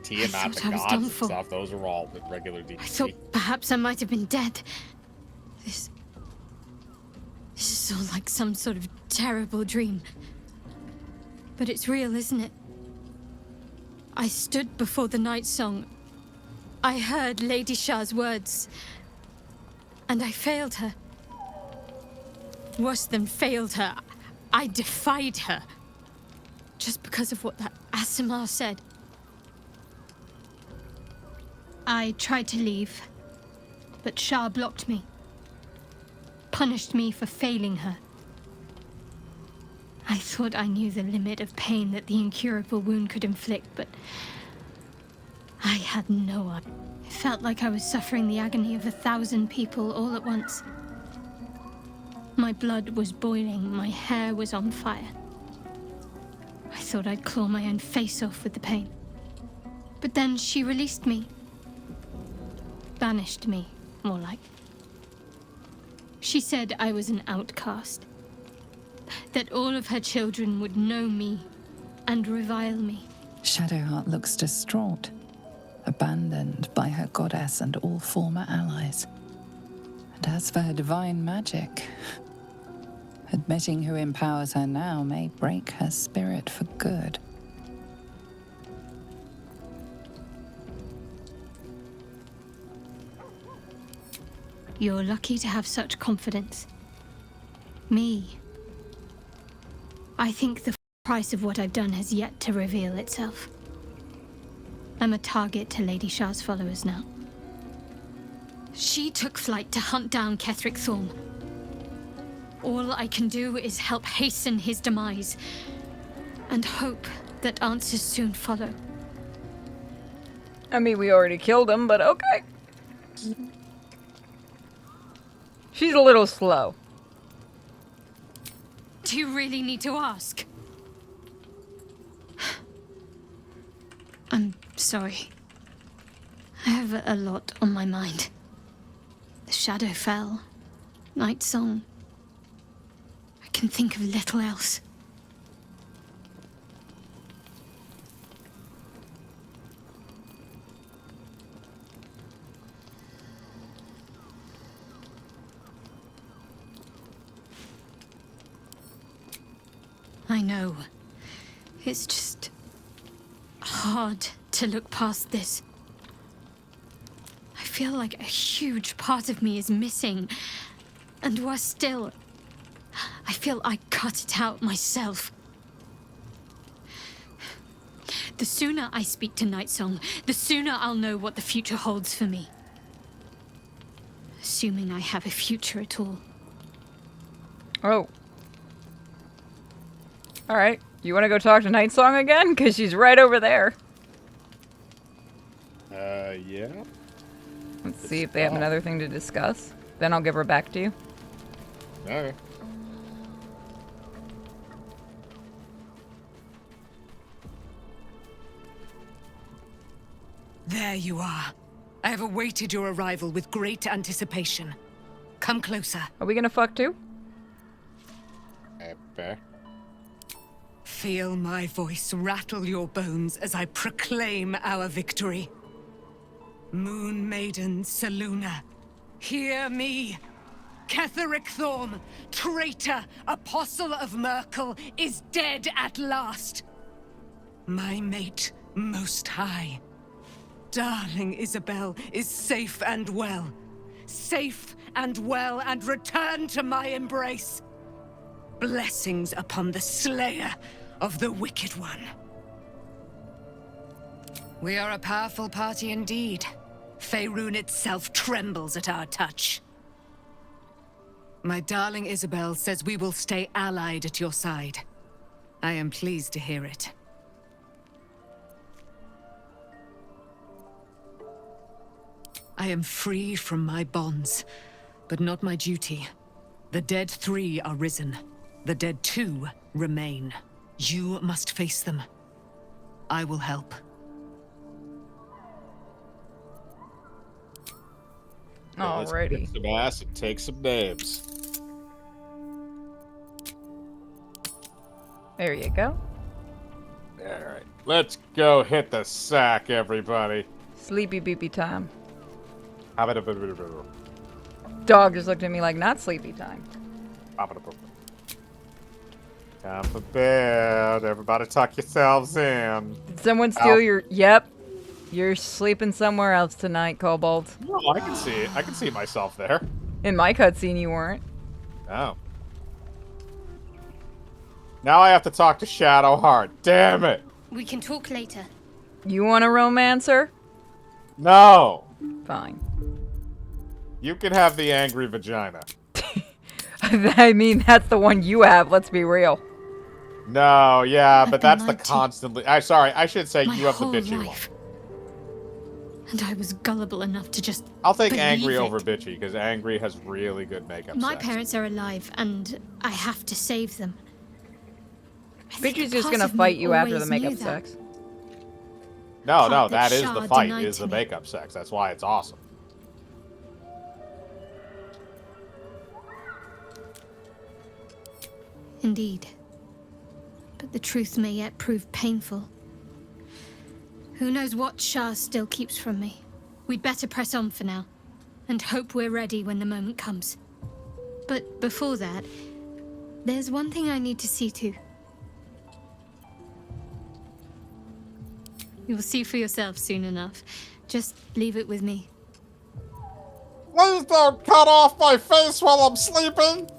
Tiamat, the gods and stuff, those are all the regular D&D. I thought perhaps I might have been dead. This is all like some sort of terrible dream. But it's real, isn't it? I stood before the night song. I heard Lady Shah's words. And I failed her. Worse than failed her, I defied her. Just because of what that Asimar said. I tried to leave, but Shah blocked me. Punished me for failing her. I thought I knew the limit of pain that the incurable wound could inflict, but I had no idea. It felt like I was suffering the agony of 1,000 people all at once. My blood was boiling, my hair was on fire. I thought I'd claw my own face off with the pain. But then she released me. Banished me, more like. She said I was an outcast. That all of her children would know me and revile me. Shadowheart looks distraught, abandoned by her goddess and all former allies. And as for her divine magic, admitting who empowers her now may break her spirit for good. You're lucky to have such confidence. Me. I think the price of what I've done has yet to reveal itself. I'm a target to Lady Shah's followers now. She took flight to hunt down Ketheric Thorm. All I can do is help hasten his demise, and hope that answers soon follow. I mean, we already killed him, but okay. She's a little slow. Do you really need to ask? I'm sorry. I have a lot on my mind. The shadow fell. Night song. I can think of little else. I know. It's just hard to look past this. I feel like a huge part of me is missing. And worse still, I feel I cut it out myself. The sooner I speak to Nightsong, the sooner I'll know what the future holds for me. Assuming I have a future at all. Oh. Alright, you want to go talk to Nightsong again? Because she's right over there. Yeah. Let's see if they have another thing to discuss. Then I'll give her back to you. Okay. There you are. I have awaited your arrival with great anticipation. Come closer. Are we gonna fuck too? Feel my voice rattle your bones as I proclaim our victory. Moon Maiden Selûne, hear me. Ketheric Thorm, traitor, apostle of Merkel, is dead at last. My mate, Most High. Darling Isabel is safe and well. Safe and well, and returned to my embrace. Blessings upon the slayer of the Wicked One. We are a powerful party indeed. Faerun itself trembles at our touch. My darling Isabel says we will stay allied at your side. I am pleased to hear it. I am free from my bonds, but not my duty. The dead 3 are risen. The dead 2 remain. You must face them. I will help. Let's Alrighty. kick some ass and take some names. There you go. Alright. Let's go hit the sack, everybody. Sleepy beepy time. Time Dog just looked at me like, not sleepy time. for bed. Everybody tuck yourselves in. Did someone steal your... Yep. You're sleeping somewhere else tonight, Kobold. No, I can see it. I can see myself there. In my cutscene, you weren't. Oh. Now I have to talk to Shadowheart. Damn it. We can talk later. You want a romancer? No. Fine. You can have the angry vagina. I mean, that's the one you have, let's be real. No, yeah, but I've been that's the lied to constantly... Sorry, I should say my you have the whole bitchy life. And I was gullible enough to just I'll take believe angry it. over bitchy, because angry has really good makeup My sex. parents are alive, and I have to save them. I think Bitchy's a just part gonna of me fight you after the always makeup knew that. sex. No, Part no, that that is the Shah fight, denied is to the me. makeup sex. That's why it's awesome. Indeed. But the truth may yet prove painful. Who knows what Shah still keeps from me? We'd better press on for now, and hope we're ready when the moment comes. But before that, there's one thing I need to see to. You'll see for yourself soon enough. Just leave it with me. Please don't cut off my face while I'm sleeping!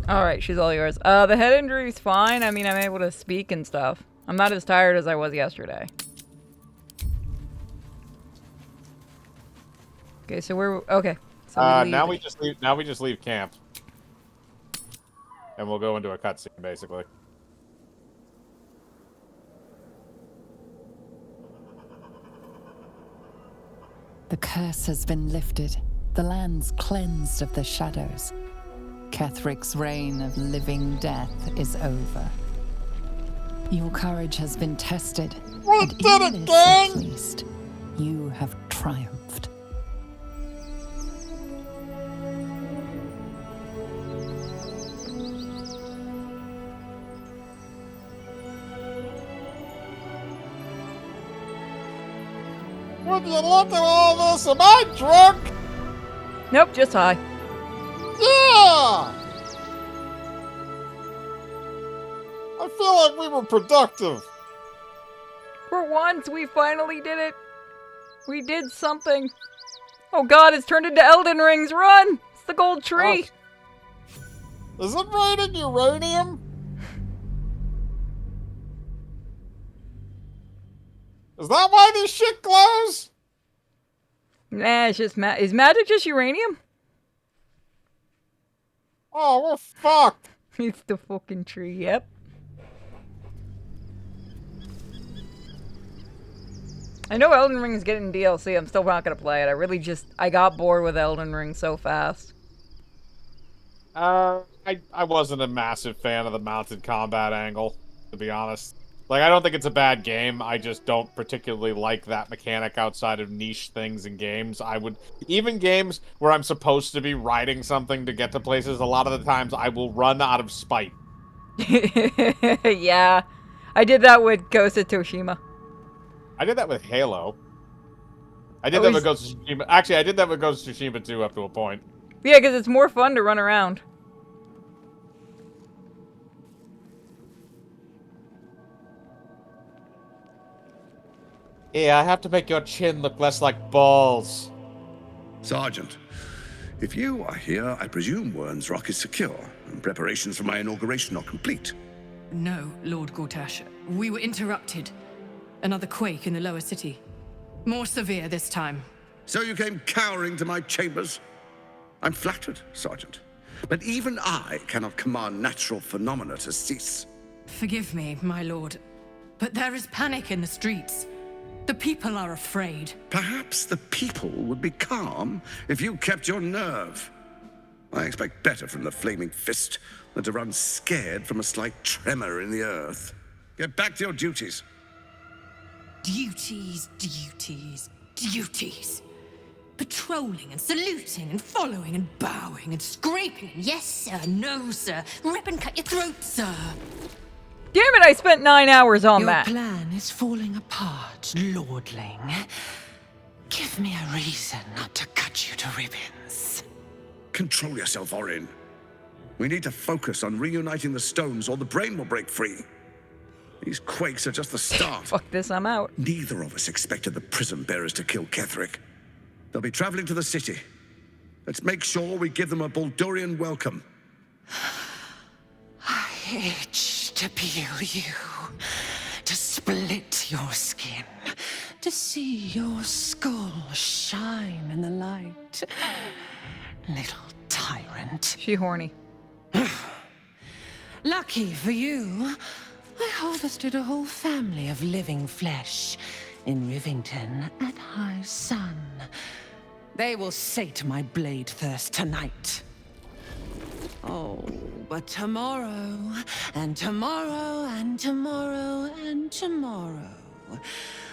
Alright, she's all yours. The head injury's fine. I mean, I'm able to speak and stuff. I'm not as tired as I was yesterday. Okay, so we're... Okay. So now we just leave camp. And we'll go into a cutscene, basically. The curse has been lifted. The land's cleansed of the shadows. Kethric's reign of living death is over. Your courage has been tested. We did it, gang! At least, you have triumphed. Would you look at all this? Am I drunk? Nope, just high. Yeah! I feel like we were productive. For once, we finally did it. We did something. Oh god, it's turned into Elden Rings. Run! It's the gold tree. Oh. Is it raining uranium? Is that why this shit glows? Nah, it's just is magic just uranium? Oh, we're fucked. It's the fucking tree, yep. I know Elden Ring is getting DLC. I'm still not gonna play it. I got bored with Elden Ring so fast. I wasn't a massive fan of the mounted combat angle, to be honest. Like, I don't think it's a bad game. I just don't particularly like that mechanic outside of niche things in games. Even games where I'm supposed to be riding something to get to places, a lot of the times I will run out of spite. Yeah. I did that with Ghost of Tsushima. I did that with Halo. I did that with Ghost of Tsushima. Actually, I did that with Ghost of Tsushima too, up to a point. Yeah, because it's more fun to run around. Yeah, I have to make your chin look less like balls. Sergeant, if you are here, I presume Wern's Rock is secure, and preparations for my inauguration are complete. No, Lord Gortash. We were interrupted. Another quake in the lower city. More severe this time. So you came cowering to my chambers? I'm flattered, Sergeant. But even I cannot command natural phenomena to cease. Forgive me, my lord. But there is panic in the streets. The people are afraid. Perhaps the people would be calm if you kept your nerve. I expect better from the Flaming Fist than to run scared from a slight tremor in the earth. Get back to your duties. Duties, duties, duties. Patrolling and saluting and following and bowing and scraping and yes sir, no sir, rip and cut your throat, sir. Damn it, I spent 9 hours on Your that. plan is falling apart, lordling. Give me a reason not to cut you to ribbons. Control yourself, Orin. We need to focus on reuniting the stones or the brain will break free. These quakes are just the start. Fuck this, I'm out. Neither of us expected the prison bearers to kill Ketherick. They'll be traveling to the city. Let's make sure we give them a Baldurian welcome. I itch to peel you, to split your skin, to see your skull shine in the light. Little tyrant. She horny. Lucky for you, I harvested a whole family of living flesh in Rivington at high sun. They will sate my blade thirst tonight. Oh, but tomorrow, and tomorrow, and tomorrow, and tomorrow,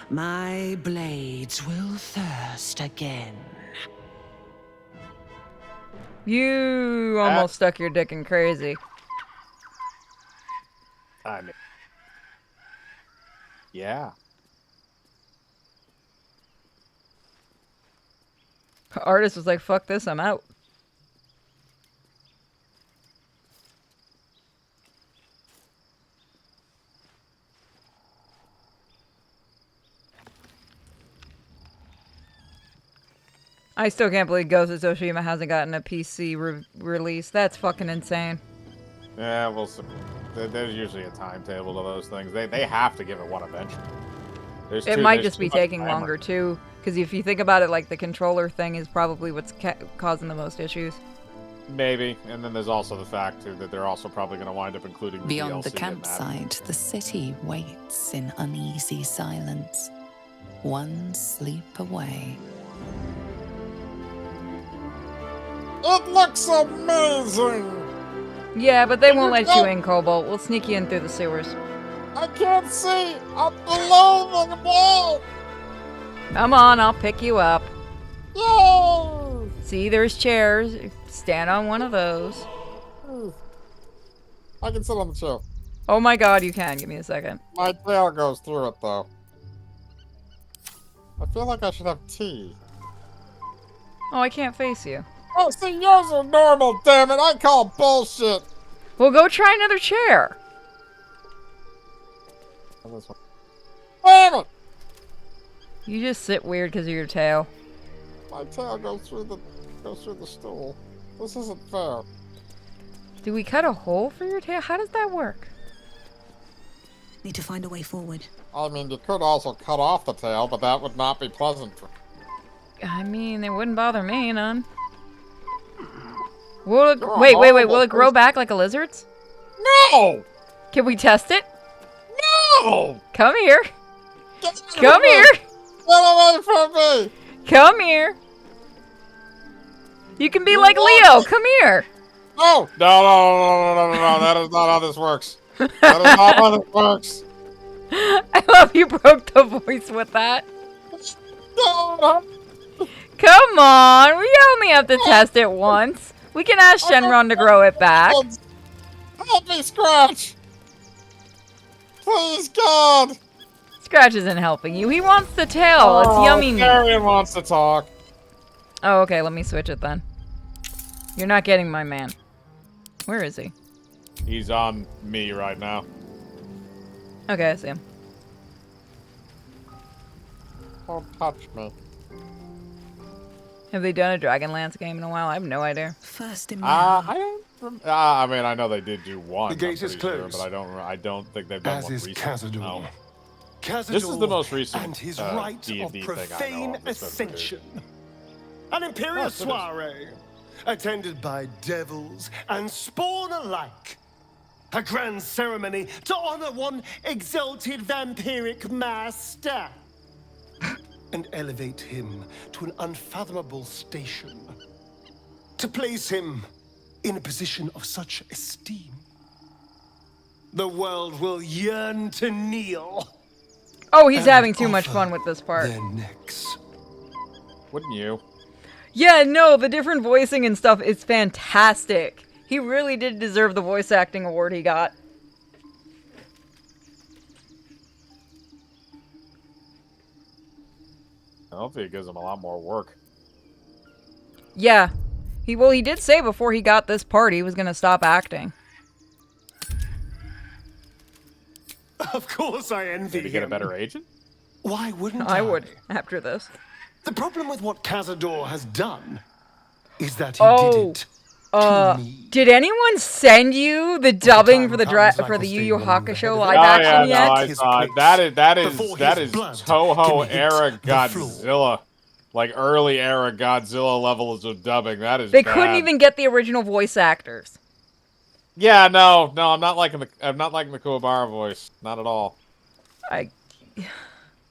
my blades will thirst again. You almost stuck your dick in crazy. I mean, yeah. Artist was like, fuck this, I'm out. I still can't believe Ghost of Tsushima hasn't gotten a PC release. That's fucking insane. Yeah, well, there's usually a timetable to those things. They have to give it one eventually. It might just be taking longer too, because if you think about it, like the controller thing is probably what's causing the most issues. Maybe, and then there's also the fact too that they're also probably going to wind up including the Beyond the DLC in that. campsite, the city waits in uneasy silence. One sleep away. It looks amazing! Yeah, but they won't let you in, Cobalt. We'll sneak you in through the sewers. I can't see! I'm below the wall! Come on, I'll pick you up. Yay! See, there's chairs. Stand on one of those. I can sit on the chair. Oh my god, you can. Give me a second. My tail goes through it, though. I feel like I should have tea. Oh, I can't face you. Oh, see, yours are normal, damn it! I call bullshit! Well, go try another chair. Damn it! You just sit weird because of your tail. My tail goes through the stool. This isn't fair. Do we cut a hole for your tail? How does that work? Need to find a way forward. I mean, you could also cut off the tail, but that would not be pleasant. I mean, it wouldn't bother me none. Will it, wait. Will it grow back like a lizard's? No! Can we test it? No! Come here. Come here. Get away from me! Come here. You can be like Leo. Come here. No! No. That is not how this works. That is not how this works. I love you broke the voice with that. No. Come on. We only have to test it once. We can ask Shenron to grow it back. Help me, Scratch! Please, God! Scratch isn't helping you. He wants the tail. It's yummy meat. Marion wants to talk. Oh, okay. Let me switch it then. You're not getting my man. Where is he? He's on me right now. Okay, I see him. Don't touch me. Have they done a Dragonlance game in a while? I have no idea. First in I don't. I mean, I know they did do one. The gate is closed. Sure, but I don't think they've done As one is recently. Khazad-dûr. No. Khazad-dûr This is the most recent and his rite of D&D profane thing I know of that's been ascension. An imperial it is. soiree, attended by devils and spawn alike. A grand ceremony to honor one exalted vampiric master. And elevate him to an unfathomable station. To place him in a position of such esteem. The world will yearn to kneel. Oh, he's having too much fun with this part. Their necks. Wouldn't you? Yeah, no, the different voicing and stuff is fantastic. He really did deserve the voice acting award he got. Hopefully it gives him a lot more work. Yeah. He did say before he got this part he was gonna stop acting. Of course I envy Did he get a him. better agent? Why wouldn't I would, after this. The problem with what Cazador has done is that he did it to me. Did anyone send you the dubbing for the Yu Yu Hakusho live action yet? No, I saw it. That is Toho era Godzilla. Like early era Godzilla levels of dubbing. That is They bad. couldn't even get the original voice actors. Yeah, no, I'm not liking the Kuwabara voice. Not at all.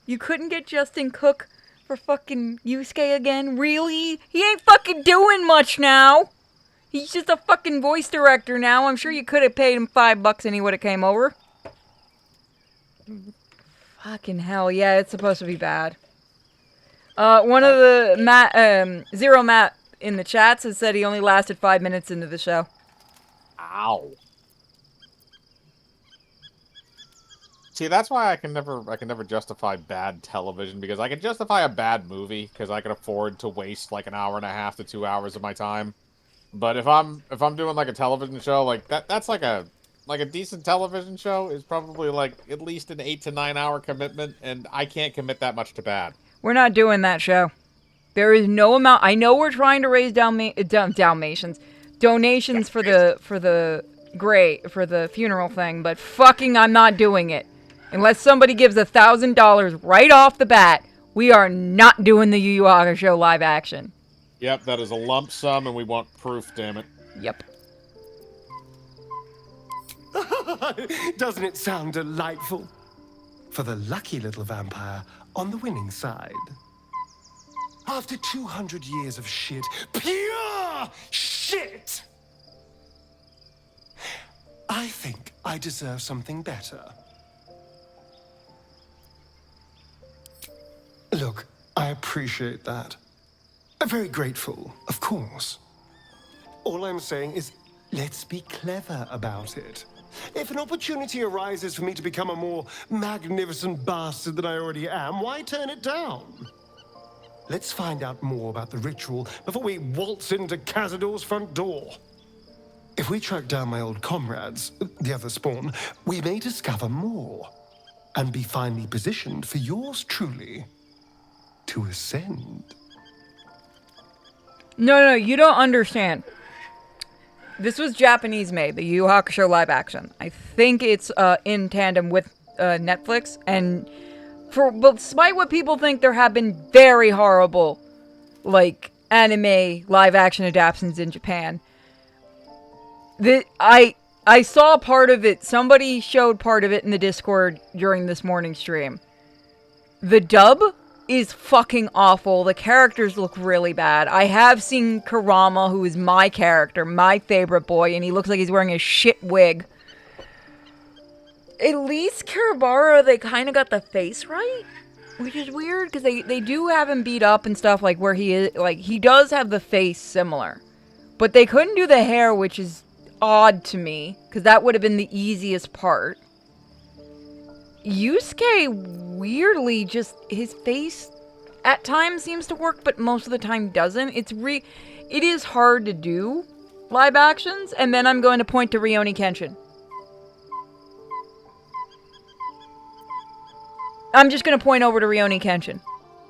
You couldn't get Justin Cook for fucking Yusuke again? Really? He ain't fucking doing much now. He's just a fucking voice director now. I'm sure you could have paid him $5 and he would have came over. Fucking hell, yeah, it's supposed to be bad. One of the Zero Matt in the chats has said he only lasted 5 minutes into the show. Ow. See, that's why I can never justify bad television, because I can justify a bad movie because I can afford to waste like an hour and a half to 2 hours of my time. But if I'm doing like a television show, like that's like a decent television show is probably like at least an 8 to 9 hour commitment, and I can't commit that much to bad. We're not doing that show. There is no amount. I know we're trying to raise Dalmatians donations for the funeral thing, but fucking I'm not doing it. Unless somebody gives $1,000 right off the bat, we are not doing the Yu Yu Hakusho live action. Yep, that is a lump sum, and we want proof, damn it. Yep. Doesn't it sound delightful? For the lucky little vampire on the winning side. After 200 years of shit, pure shit, I think I deserve something better. Look, I appreciate that. I'm very grateful, of course. All I'm saying is, let's be clever about it. If an opportunity arises for me to become a more magnificent bastard than I already am, why turn it down? Let's find out more about the ritual before we waltz into Cazador's front door. If we track down my old comrades, the other spawn, we may discover more and be finely positioned for yours truly to ascend. No, you don't understand. This was Japanese made, the Yu Yu Hakusho live action. I think it's in tandem with Netflix, and despite what people think, there have been very horrible, like, anime live action adaptations in Japan. I saw part of it. Somebody showed part of it in the Discord during this morning stream. The dub is fucking awful. The characters look really bad. I have seen Kurama, who is my character, my favorite boy, and he looks like he's wearing a shit wig. At least Kuwabara, they kind of got the face right, which is weird, because they do have him beat up and stuff, like, where he is, like, he does have the face similar. But they couldn't do the hair, which is odd to me, because that would have been the easiest part. Yusuke, weirdly, just his face at times seems to work, but most of the time doesn't. It is hard to do live actions, and then I'm going to point to Rurouni Kenshin. I'm just going to point over to Rurouni Kenshin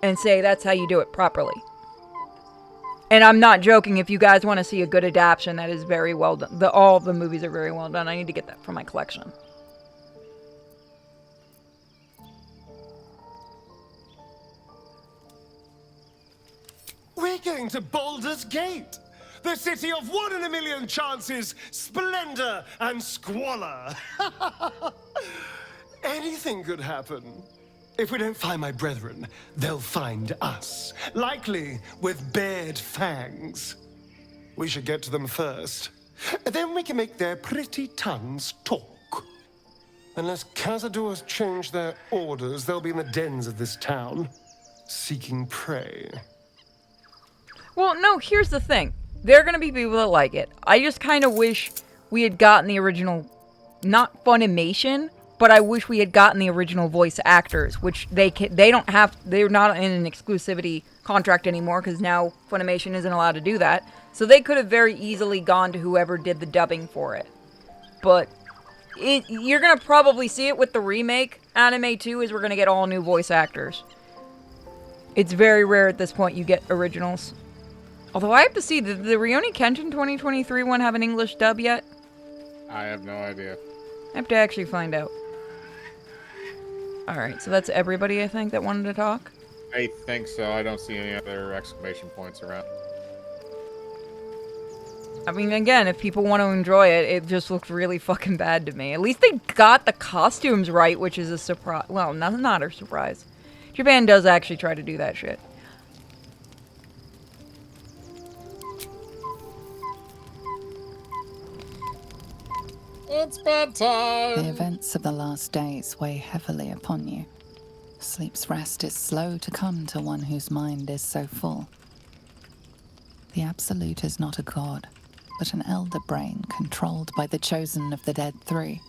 and say that's how you do it properly. And I'm not joking. If you guys want to see a good adaptation, that is very well done. All of the movies are very well done. I need to get that for my collection. We're going to Baldur's Gate, the city of 1 in a million chances, splendor and squalor. Anything could happen. If we don't find my brethren, they'll find us, likely with bared fangs. We should get to them first. Then we can make their pretty tongues talk. Unless Cazadors change their orders, they'll be in the dens of this town, seeking prey. Well, no, here's the thing. There are going to be people that like it. I just kind of wish we had gotten the original, not Funimation, but I wish we had gotten the original voice actors, which they're not in an exclusivity contract anymore because now Funimation isn't allowed to do that. So they could have very easily gone to whoever did the dubbing for it. But you're going to probably see it with the remake anime too, is we're going to get all new voice actors. It's very rare at this point you get originals. Although I have to see, did the Rurouni Kenshin 2023 one have an English dub yet? I have no idea. I have to actually find out. Alright, so that's everybody, I think, that wanted to talk? I think so. I don't see any other exclamation points around. I mean, again, if people want to enjoy it, it just looks really fucking bad to me. At least they got the costumes right, which is a surprise. Well, not a surprise. Japan does actually try to do that shit. It's bedtime! The events of the last days weigh heavily upon you. Sleep's rest is slow to come to one whose mind is so full. The Absolute is not a god, but an elder brain controlled by the chosen of the Dead Three.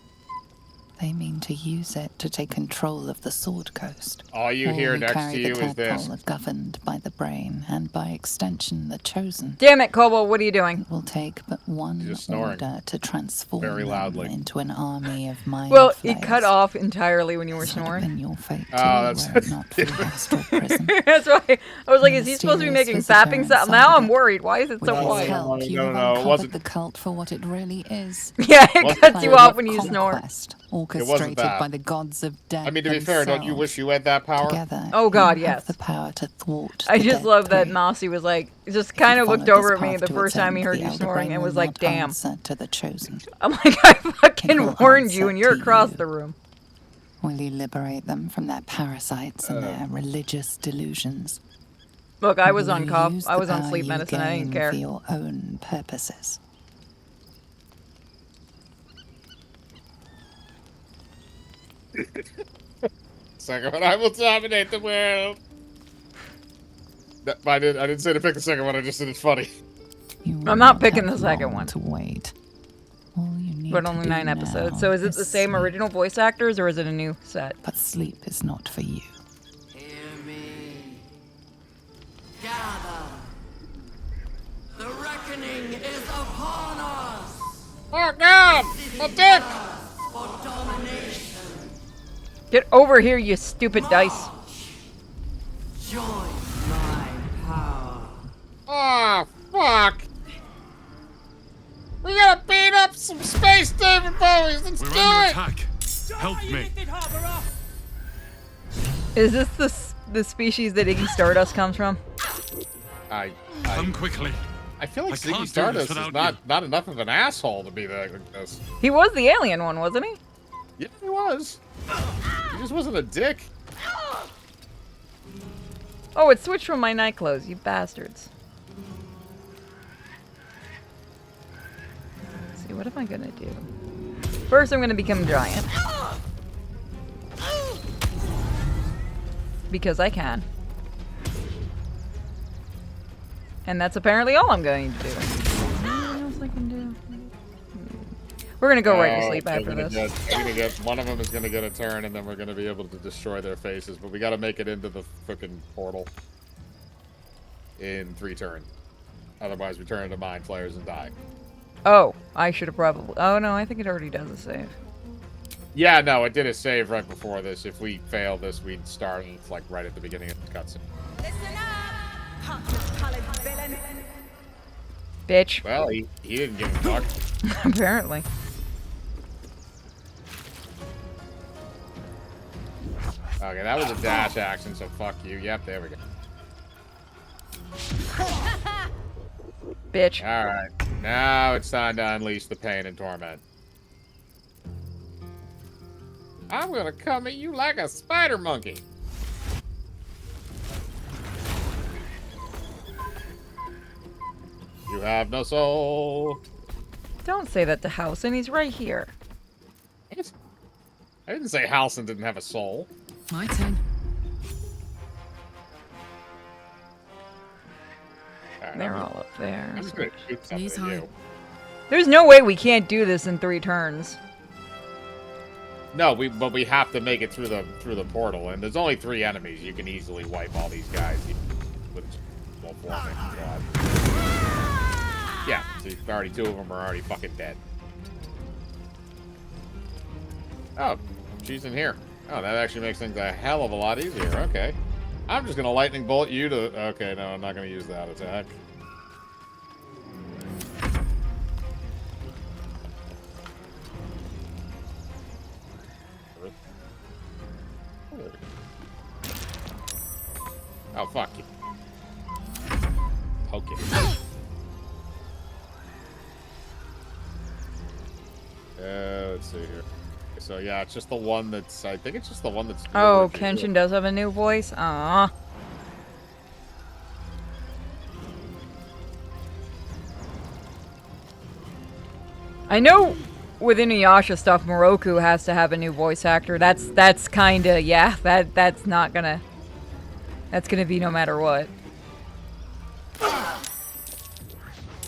They mean to use it to take control of the Sword Coast. All you hear next to you is this. All are governed by the brain, and by extension, the chosen. Damn it, Kobo, what are you doing? It will take but one order to transform very loudly them into an army of mind Well, flayers. it cut off entirely when you were This would have snoring. been your fate too, that's were it not for the astral prison. That's why I was like, The is he supposed to be mysterious making visitor sapping sound? inside Now of I'm it. worried. Why is it With so his quiet? help, you have it uncovered wasn't. the cult for what it really is. Yeah, it Wasn't cuts you that. off when you snore. Conquest, orchestrated that. by the gods of death. I mean, to be fair, don't you wish you had that power? Together, Oh god, you have yes. the power to thwart I the just Dead love that Three. Mossy was like, just kind of looked Followed over this at me path the to first its time he end, heard the you elder snoring brain and was will like, not damn. answer to the chosen. I'm like, I fucking will warned you and answer you're to across you. the room. Will you liberate them from their parasites and their religious delusions? Look, I Or was will on you cough. use I the was on power sleep you medicine. I didn't gain care. for your own purposes. Second one, I will dominate the world. I didn't say to pick the second one. I just said it's funny. I'm not picking the second one. To wait. All you need But to only do 9 episodes. now So is it the same sleep. original voice actors or is it a new set? But sleep is not for you. Gather. The reckoning is upon us. Oh God! My dick! For domination. Get over here, you stupid dice. Join my power. Oh, fuck! We gotta beat up some space David Bowies. Let's We're do under it! attack. Help me. Is this the species that Iggy Stardust comes from? Come quickly. I feel like I can't do Ziggy this Stardust is without not enough of an asshole to be like this. He was the alien one, wasn't he? Yeah, he was. He just wasn't a dick. Oh, it switched from my night clothes, you bastards. Let's see, what am I gonna do? First, I'm gonna become giant. Because I can. And that's apparently all I'm going to do. Anything else I can do? We're gonna go right to sleep after this. One of them is gonna get a turn, and then we're gonna be able to destroy their faces. But we gotta make it into the frickin' portal in 3 turns. Otherwise, we turn into mind flayers and die. Oh, I should have probably. Oh no, I think it already does a save. Yeah, no, it did a save right before this. If we fail this, we'd start like right at the beginning of the cutscene. Bitch. Well, he didn't give a fuck. Apparently. Okay, that was a dash action, so fuck you. Yep, there we go. Bitch. Alright, now it's time to unleash the pain and torment. I'm gonna come at you like a spider monkey. You have no soul. Don't say that to Housen, he's right here. What? I didn't say Halson didn't have a soul. My turn. They're all up there. I'm just gonna shoot something at you. There's no way we can't do this in 3 turns. No, but we have to make it through the portal, and there's only 3 enemies. You can easily wipe all these guys with full forming. Yeah, see, already 2 of them are already fucking dead. Oh, she's in here. Oh, that actually makes things a hell of a lot easier. Okay. I'm just gonna lightning bolt you to... Okay, no, I'm not gonna use that attack. Oh, fuck you. Poke it. Let's see here. So, yeah, it's just the one that's... I think it's just the one that's... Oh, Kenshin does have a new voice? Aww. I know with Inuyasha stuff, Moroku has to have a new voice actor. That's kinda... Yeah, that's not gonna... That's gonna be no matter what.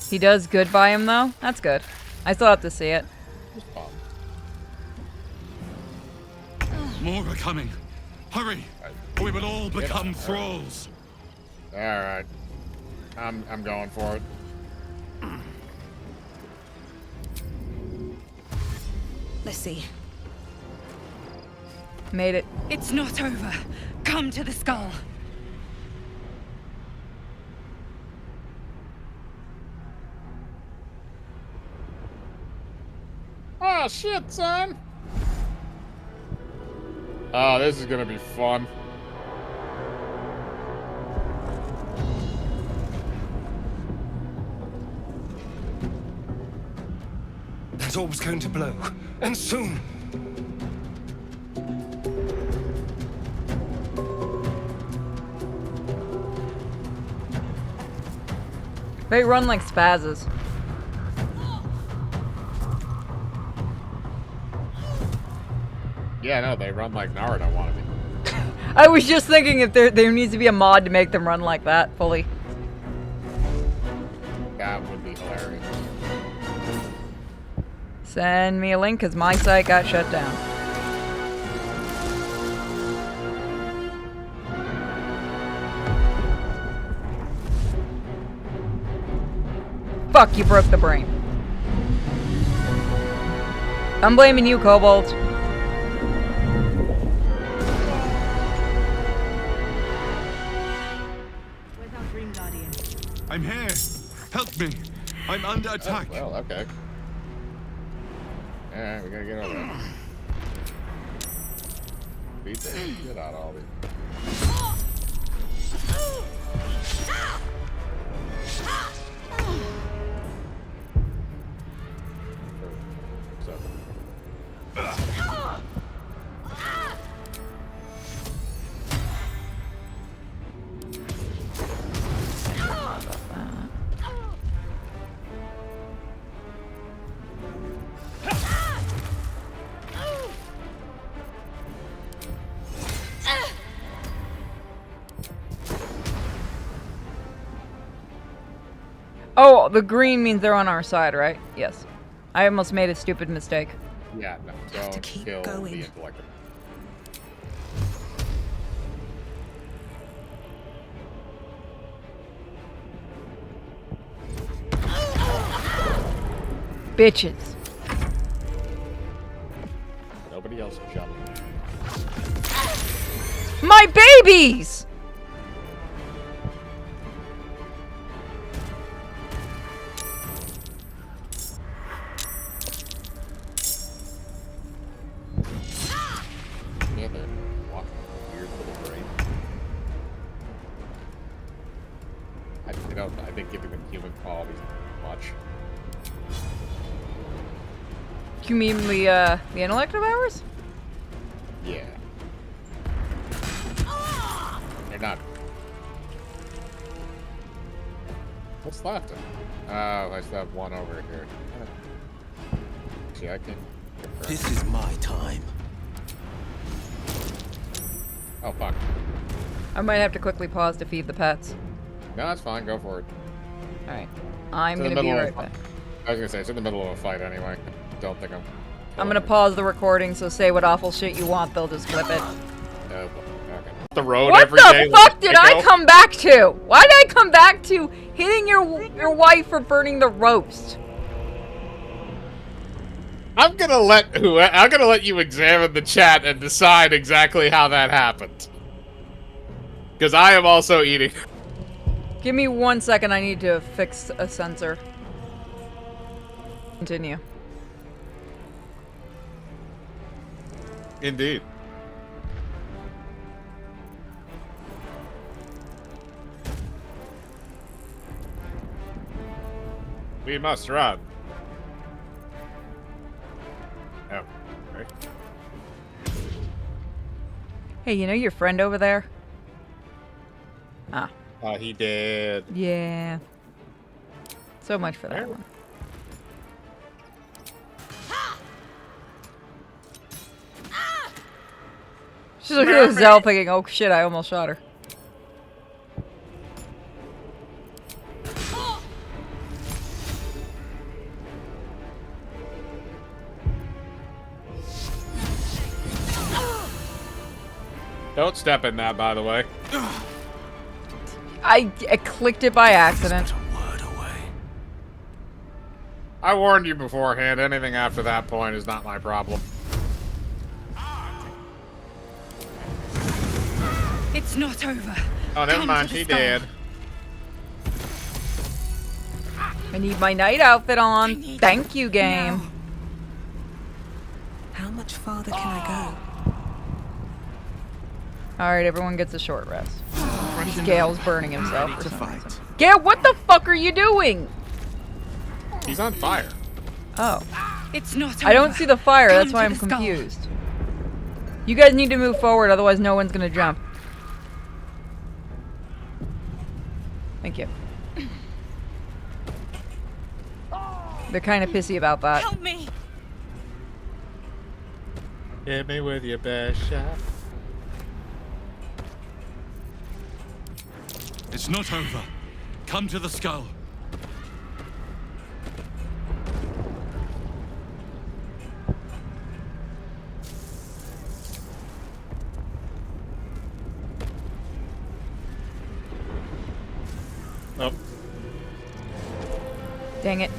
He does good by him, though? That's good. I still have to see it. More are coming. Hurry! We will all become thralls. Alright. I'm going for it. Let's see. Made it. It's not over. Come to the skull. Oh, shit, son! Oh, this is gonna be fun. That orb's going to blow, and soon. They run like spazzes. Yeah, no, they run like Naruto wanted me. I was just thinking if there needs to be a mod to make them run like that fully. That would be hilarious. Send me a link because my site got shut down. Fuck, you broke the brain. I'm blaming you, Kobold. I'm here. Help me. I'm under attack. Oh, well, okay. Alright, we gotta get over there. Beat the shit out of all these. Oh, the green means they're on our side, right? Yes. I almost made a stupid mistake. Yeah, no, don't kill the intellect. Bitches. Nobody else jump. My babies! Yeah, they're walking weird little brain. I think giving them human qualities is much. You mean the intellect of ours? Yeah. They're not. What's left? I still have one over here. Actually, I can. This is my time. Oh, fuck. I might have to quickly pause to feed the pets. No, that's fine. Go for it. Alright. I'm It's in gonna the be middle right of- back. I was gonna say, it's in the middle of a fight anyway. Don't think I'm gonna pause the recording, so say what awful shit you want, they'll just clip it. Okay. The road What every day. the fuck did I come back to? Why did I come back to hitting your wife for burning the roast? I'm gonna let you examine the chat and decide exactly how that happened. Because I am also eating. Give me 1 second, I need to fix a sensor. Continue. Indeed. We must run. Oh, right. Hey, you know your friend over there? Ah. He did. Yeah. So much for that one. She's looking at Zell thinking, oh shit, I almost shot her. Don't step in that, by the way. I clicked it by accident. I warned you beforehand. Anything after that point is not my problem. It's not over. Oh, never Come mind. to the She skull. did. I need my night outfit on. Thank you, game. Now. How much farther can I go? Alright, everyone gets a short rest. Gale's burning himself for some fight. reason. Gale, what the fuck are you doing? He's on fire. Oh. It's not I don't over. see the fire, Come that's why to I'm the skull. confused. You guys need to move forward, otherwise no one's gonna jump. Thank you. They're kind of pissy about that. Help me. Hit me with your best shot. It's not over. Come to the skull. Nope. Dang it.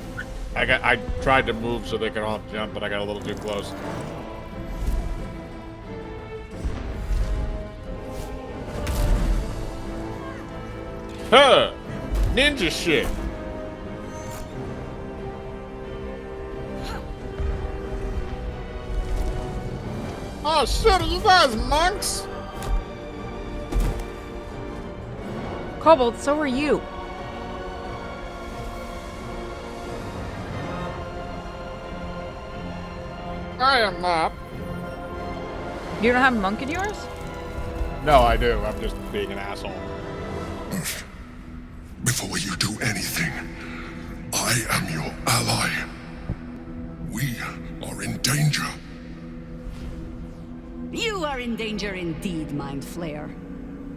I tried to move so they could all jump, but I got a little too close. Huh! Ninja shit! Oh shit, are you guys monks? Cobalt, so are you. I am not. You don't have monk in yours? No, I do. I'm just being an asshole. Before you do anything, I am your ally. We are in danger. You are in danger indeed, Mind Flayer.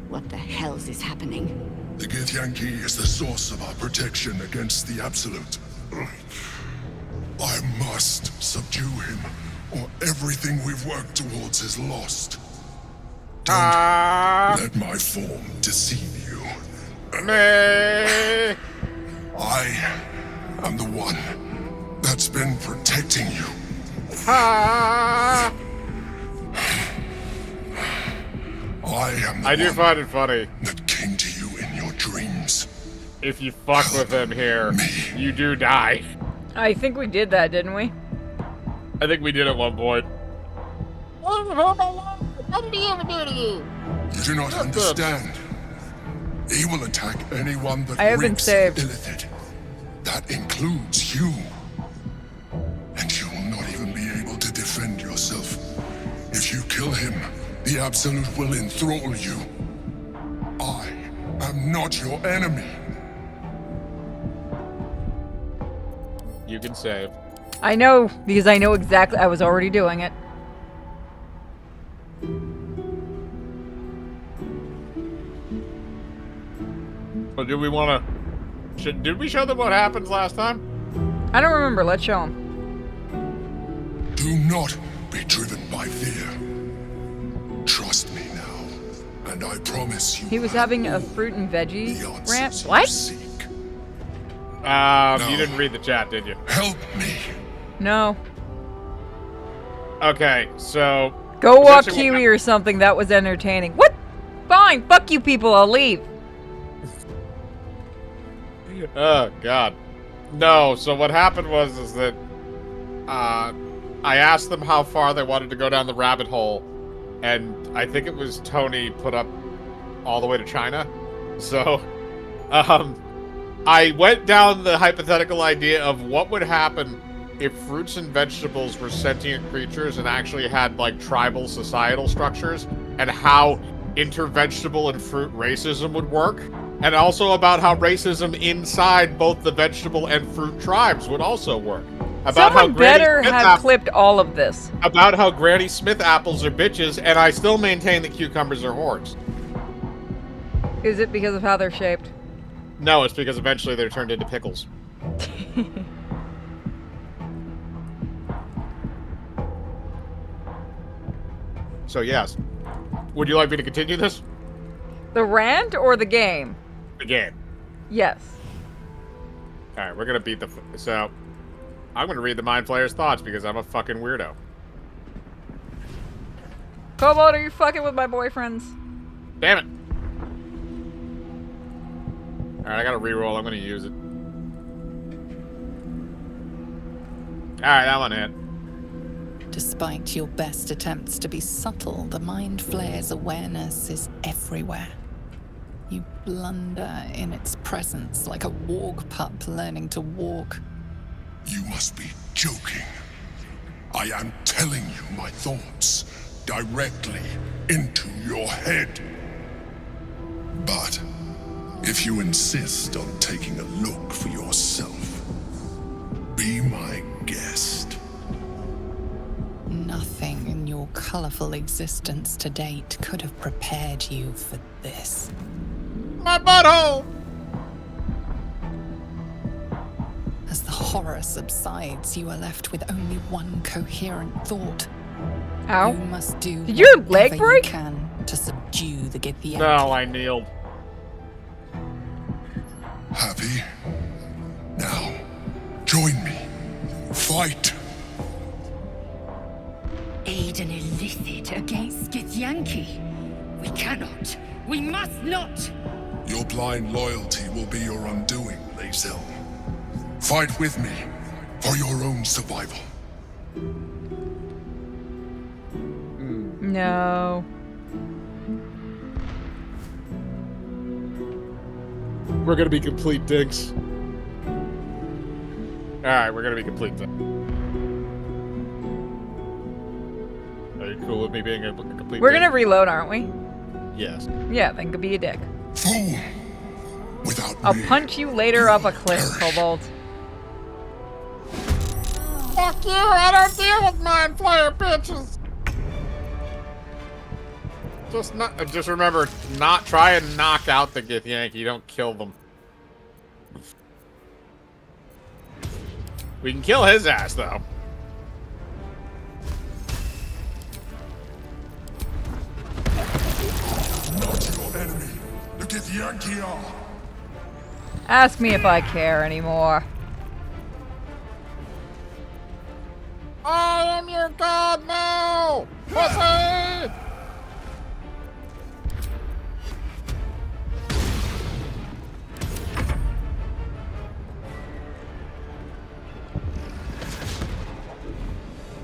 What the hell's is happening? The Githyanki is the source of our protection against the Absolute. I must subdue him, or everything we've worked towards is lost. Don't let my form deceive you. I am the one that's been protecting you. I am the I do one find it funny. that came to you in your dreams. If you fuck with him here, you do die. I think we did that, didn't we? I think we did at one point. You do not understand. He will attack anyone that I have been reeks saved. Illithid. That includes you. And you will not even be able to defend yourself. If you kill him, the Absolute will enthrall you. I am not your enemy. You can save. I know, because I know exactly. I was already doing it. But do we want to Did we show them what happens last time? I don't remember. Let's show them. Do not be driven by fear. Trust me now, and I promise you. He was having a fruit and veggie rant. you What? You didn't read the chat, did you? Help me. No. Okay, so... Go walk Kiwi or something. That was entertaining. What? Fine. Fuck you people. I'll leave. Oh, God. No, so what happened was that... I asked them how far they wanted to go down the rabbit hole, and I think it was Tony put up all the way to China. So, I went down the hypothetical idea of what would happen if fruits and vegetables were sentient creatures and actually had, like, tribal societal structures, and how intervegetable and fruit racism would work, and also about how racism inside both the vegetable and fruit tribes would also work. About Someone better have clipped all of this. About how Granny Smith apples are bitches, and I still maintain that cucumbers are whores. Is it because of how they're shaped? No, it's because eventually they're turned into pickles. So yes. Would you like me to continue this? The rant or the game? The game. Yes. Alright, we're gonna beat the... So, I'm gonna read the Mind Flayer's thoughts because I'm a fucking weirdo. Cobalt, are you fucking with my boyfriends? Damn it. Alright, I got a reroll. I'm gonna use it. Alright, that one hit. Despite your best attempts to be subtle, the Mind Flayer's awareness is everywhere. You blunder in its presence like a warg pup learning to walk. You must be joking. I am telling you my thoughts directly into your head. But if you insist on taking a look for yourself, be my guest. Nothing in your colorful existence to date could have prepared you for this. My butthole! As the horror subsides, you are left with only one coherent thought. Ow. You must do Did your leg whatever break? you can to subdue the Githyanki. No, I kneeled. Happy? Now, join me. Fight! Aid an illithid against Githyanki. We cannot. We must not. Your blind loyalty will be your undoing, Lae'zel. Fight with me for your own survival. No. We're gonna be complete dicks. Alright, we're gonna be complete dicks. Are you cool with me being a complete We're dick? gonna reload, aren't we? Yes. Yeah, then go be a dick. Fool! Without I'll punch you later up a cliff, Cobalt. Fuck you! I don't deal with Mind Flayer bitches! Just remember, not try and knock out the Githyanki, don't kill them. We can kill his ass, though. Not your enemy. The Githyanki are. Ask me if I care anymore. I am your god now! Pussy!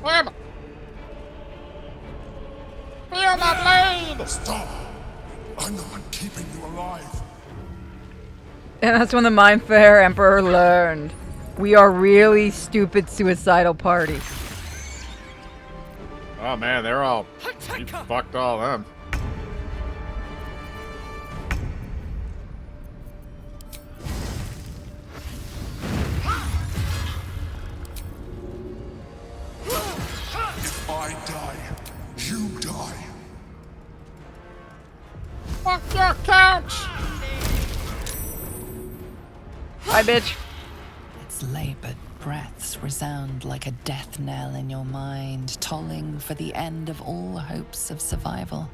Where am I? Feel that blade! Stop! I'm the one keeping you alive. And that's when the Mind Flayer Emperor learned. We are really stupid suicidal party. Oh man, they're all... You fucked all them. If I die, you die. Fuck your couch! Bye, bitch. Its labored breaths resound like a death knell in your mind, tolling for the end of all hopes of survival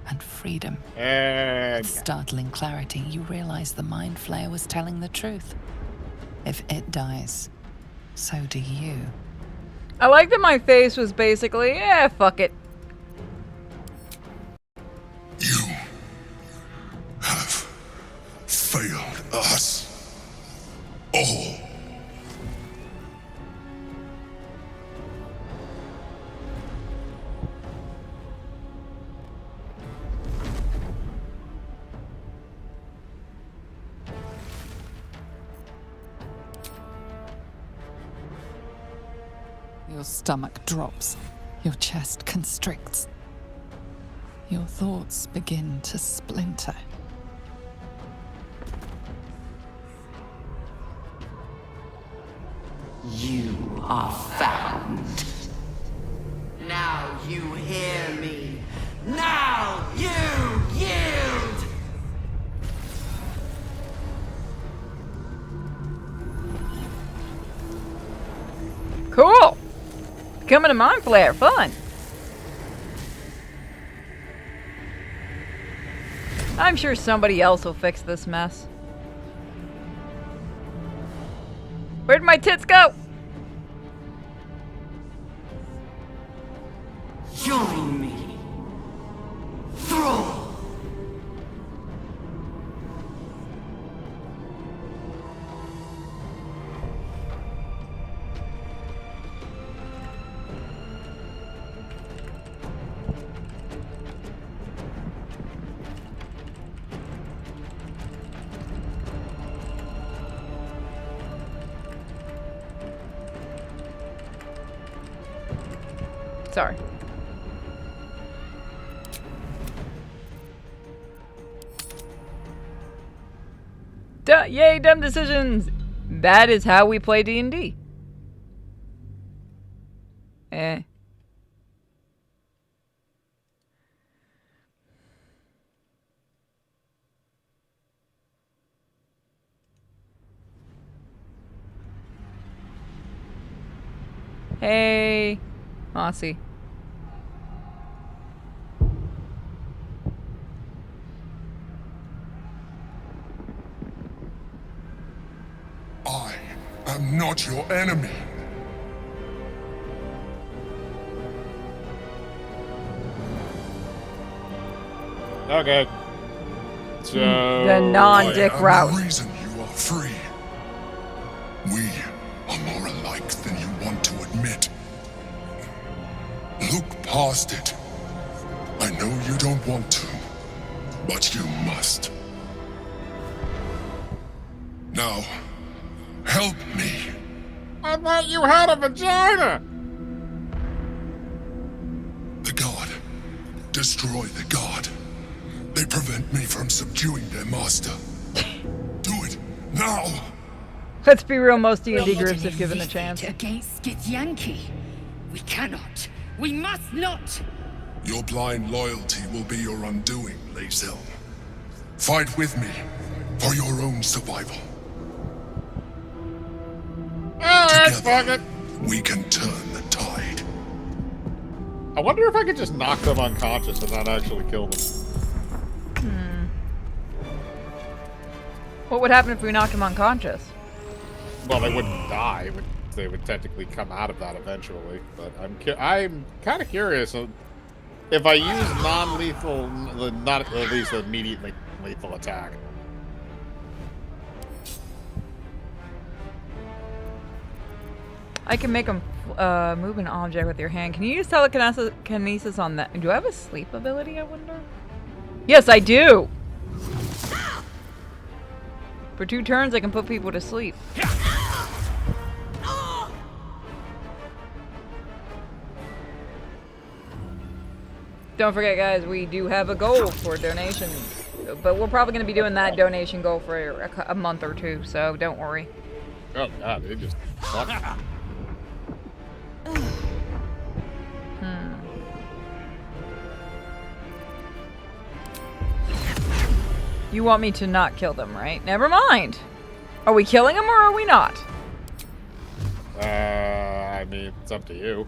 and freedom. And With startling clarity, you realize the Mind Flayer was telling the truth. If it dies, so do you. I like that my face was basically, yeah, fuck it. Failed us all. Your stomach drops. Your chest constricts. Your thoughts begin to splinter. You are found. Now you hear me. Now you yield! Cool. Becoming a Mind Flayer, fun. I'm sure somebody else will fix this mess. Where'd my tits go? Join me. Thrall. Sorry. Yay, dumb decisions! That is how we play D&D. Eh. Hey, Mossy. I am not your enemy. Okay. So The non-dick I am route. the reason you are free. We are more alike than you want to admit. Look past it. I know you don't want to, but you must. Now, help me. I thought you had a vagina. The god. Destroy the god. They prevent me from subduing their master. Do it now. Let's be real, most D&D groups if given a chance. Against Githyanki. We cannot. We must not. Your blind loyalty will be your undoing, Lae'zel. Fight with me for your own survival. Alright, fuck it. We can turn the tide. I wonder if I could just knock them unconscious and not actually kill them. What would happen if we knocked him unconscious? Well, they wouldn't die. They would technically come out of that eventually. But I'm kind of curious if I use non-lethal, not at least the immediately lethal attack. I can make him move an object with your hand. Can you use telekinesis on that? Do I have a sleep ability, I wonder? Yes, I do! For 2 turns, I can put people to sleep. Don't forget, guys, we do have a goal for donations. But we're probably going to be doing that donation goal for a month or 2, so don't worry. Oh god, they just suck. You want me to not kill them, right? Never mind. Are we killing him or are we not? I mean, it's up to you.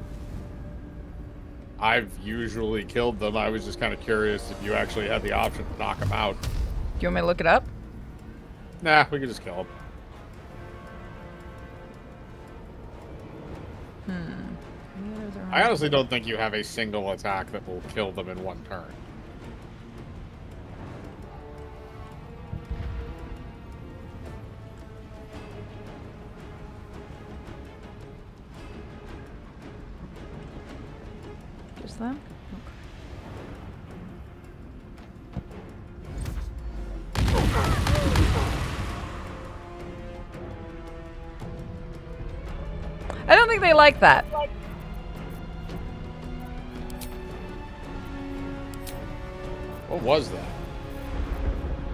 I've usually killed them. I was just kind of curious if you actually had the option to knock them out. Do you want me to look it up? Nah, we could just kill them. I honestly don't think you have a single attack that will kill them in one turn. Just them? I don't think they like that. What was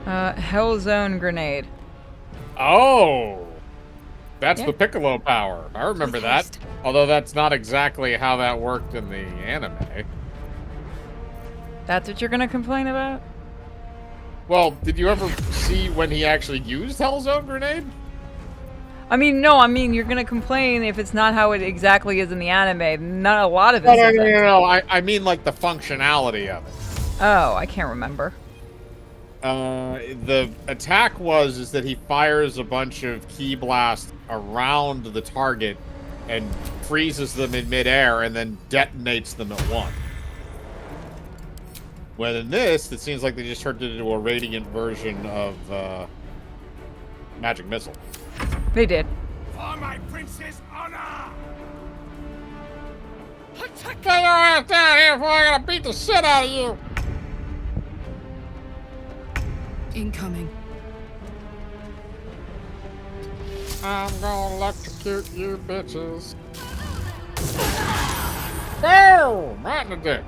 that? Hell Zone grenade. Oh! That's Yeah. the Piccolo power. I remember that. Although that's not exactly how that worked in the anime. That's what you're gonna complain about? Well, did you ever see when he actually used Hellzone Grenade? I mean, no, I mean, you're gonna complain if it's not how it exactly is in the anime. Not a lot of it. No. I mean, like, the functionality of it. Oh, I can't remember. The attack is that he fires a bunch of key blasts around the target and freezes them in midair and then detonates them at one. When in this, it seems like they just turned it into a radiant version of Magic Missile. They did. For my prince's honor! Get your ass down here before I gotta beat the shit out of you! Incoming. I'm gonna electrocute you bitches. No! Right in the dick.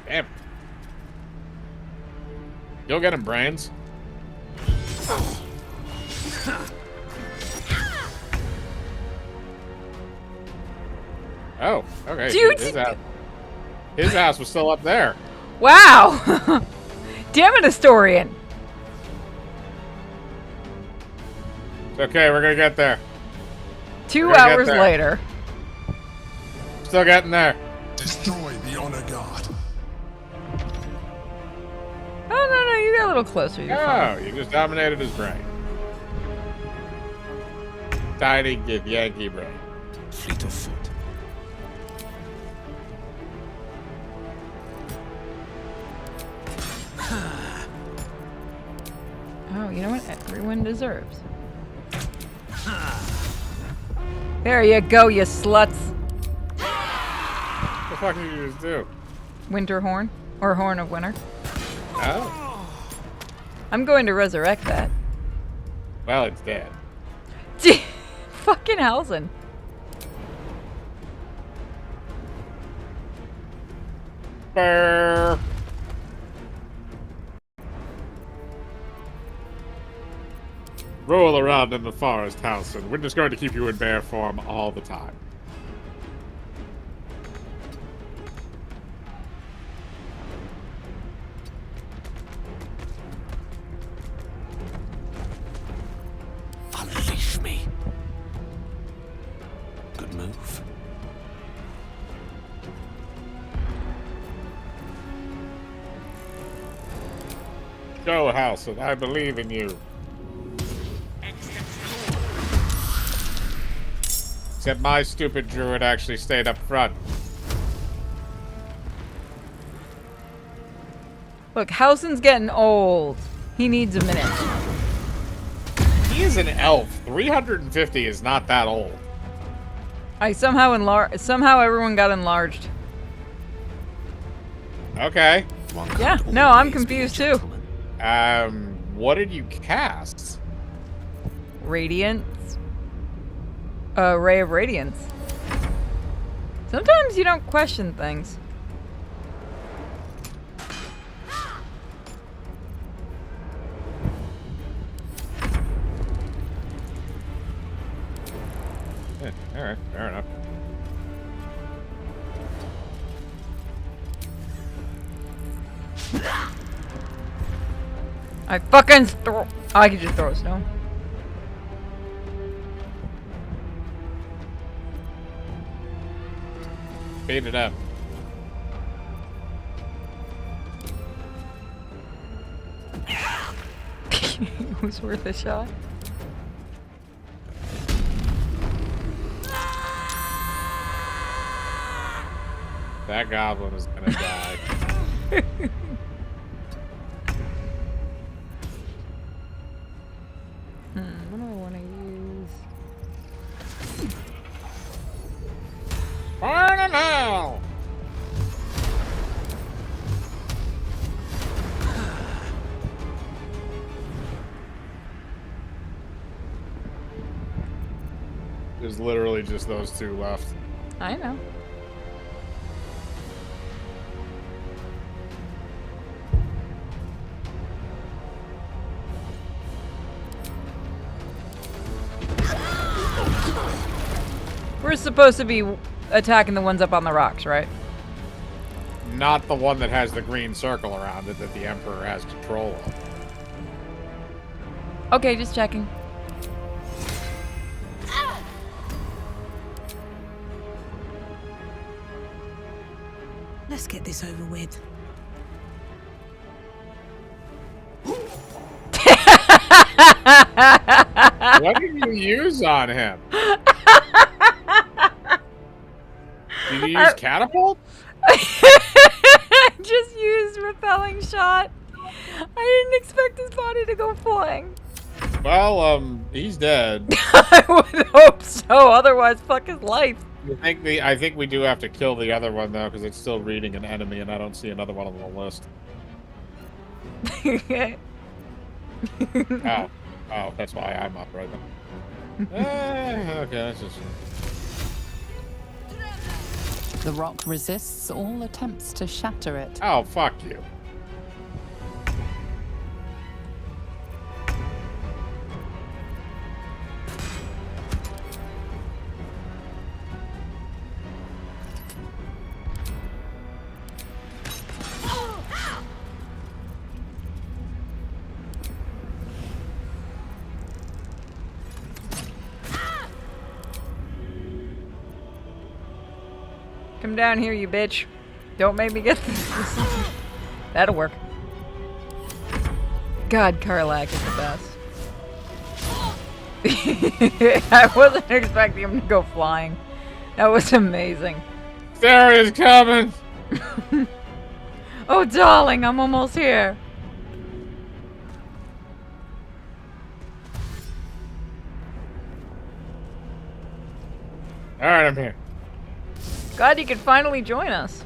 Damn. You'll get him, Brains. Oh, okay. Dude, His ass was still up there. Wow! Damn it, Historian! It's okay, we're gonna get there. 2 We're gonna get hours there. later. Still getting there. Destroy the honor guard. Oh, no, you got a little closer. You're Oh, fine. you just dominated his brain. Tiny good Yankee brain. Fleet of foot. Oh, you know what? Everyone deserves. There you go, you sluts. What the fuck did you just do? Winter horn? Or horn of winter. Oh. I'm going to resurrect that. Well, it's dead. Fucking Halsin. Brr. Roll around in the forest, Halsin. We're just going to keep you in bear form all the time. Unleash me. Good move. Go, Halsin. I believe in you. Except my stupid druid actually stayed up front. Look, Halsin's getting old. He needs a minute. He is an elf. 350 is not that old. I somehow everyone got enlarged. Okay. Yeah, no, I'm confused too. What did you cast? Radiance. Ray of Radiance. Sometimes you don't question things. Yeah, alright, fair enough. I fucking throw. I can just throw a stone. Beat it up. It was worth a shot. That goblin is gonna die. What do I want to use? Burn in hell! There's literally just those two left. I know. We're supposed to be attacking the ones up on the rocks, right? Not the one that has the green circle around it that the Emperor has control of. Okay, just checking. Let's get this over with. What did you use on him? Did you use catapult? I just used repelling shot. I didn't expect his body to go flying. Well, he's dead. I would hope so. Otherwise, fuck his life. I think we do have to kill the other one though, because it's still reading an enemy, and I don't see another one on the list. Oh, that's why I'm up right now. Okay, that's just. The rock resists all attempts to shatter it. Oh, fuck you. Come down here, you bitch. Don't make me get this. That'll work. God, Karlak is the best. I wasn't expecting him to go flying. That was amazing. There is coming! Oh, darling, I'm almost here. Alright, I'm here. God, you could finally join us.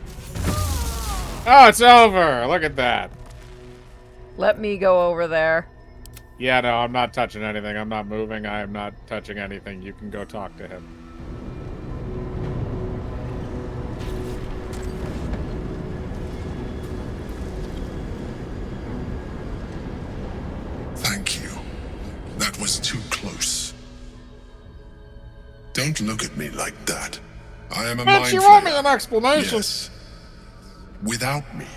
Oh, it's over! Look at that. Let me go over there. Yeah, no, I'm not touching anything. I'm not moving. I am not touching anything. You can go talk to him. Thank you. That was too close. Don't look at me like that. I am a mind Bitch, you owe me flayer. an explanation! Yes. Without me,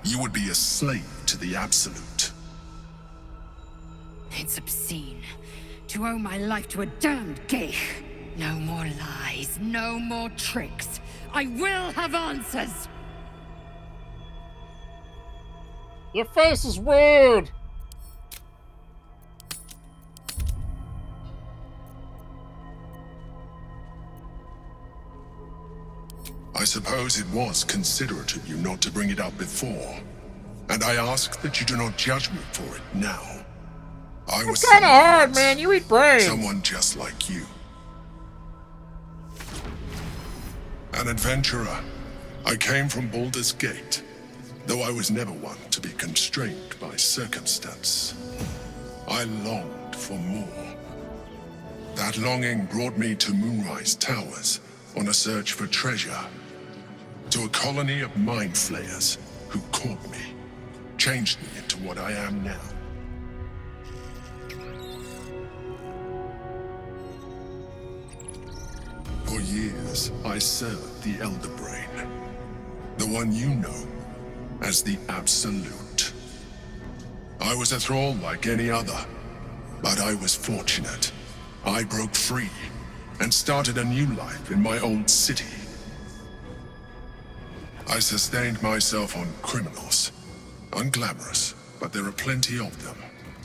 you would be a slave to the Absolute. It's obscene to owe my life to a damned geich. No more lies, no more tricks. I will have answers. Your face is weird! I suppose it was considerate of you not to bring it up before. And I ask that you do not judge me for it now. I was It's kinda hard, once, man. You eat brains. someone just like you. An adventurer. I came from Baldur's Gate. Though I was never one to be constrained by circumstance, I longed for more. That longing brought me to Moonrise Towers on a search for treasure, to a colony of mind flayers who caught me, changed me into what I am now. For years, I served the Elder Brain, the one you know as the Absolute. I was a thrall like any other, but I was fortunate. I broke free and started a new life in my old city. I sustained myself on criminals. Unglamorous, but there are plenty of them,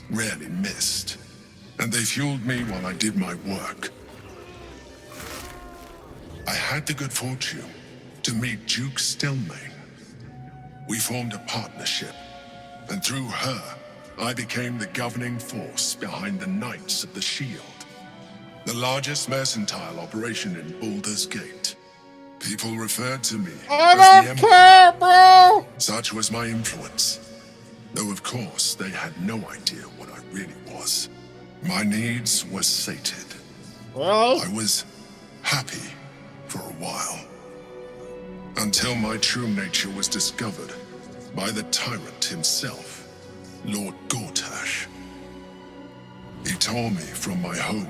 rarely missed. And they fueled me while I did my work. I had the good fortune to meet Duke Stelmane. We formed a partnership, and through her, I became the governing force behind the Knights of the Shield, the largest mercantile operation in Baldur's Gate. People referred to me as the Emperor. Bro! Such was my influence. Though of course, they had no idea what I really was. My needs were sated. Really? I was happy for a while. Until my true nature was discovered by the tyrant himself, Lord Gortash. He tore me from my home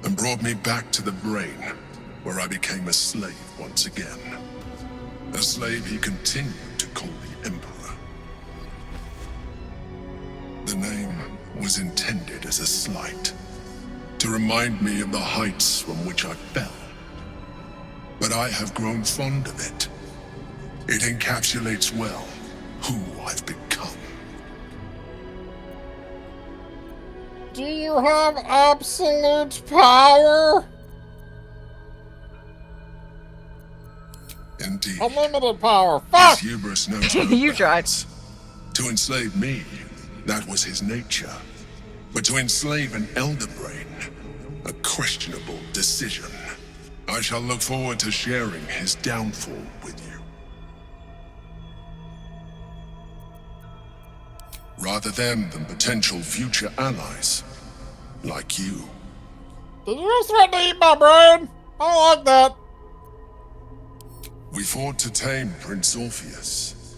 and brought me back to the Brain, where I became a slave once again. A slave he continued to call the Emperor. The name was intended as a slight, to remind me of the heights from which I fell. But I have grown fond of it. It encapsulates well who I've become. Do you have absolute power? Indeed. Unlimited power. His Fuck! hubris knows no You tried. bounds. To enslave me, that was his nature. But to enslave an Elder Brain, a questionable decision. I shall look forward to sharing his downfall with you. Rather than potential future allies, like you. Did you just threaten to eat my brain? I don't like that. We fought to tame Prince Orpheus,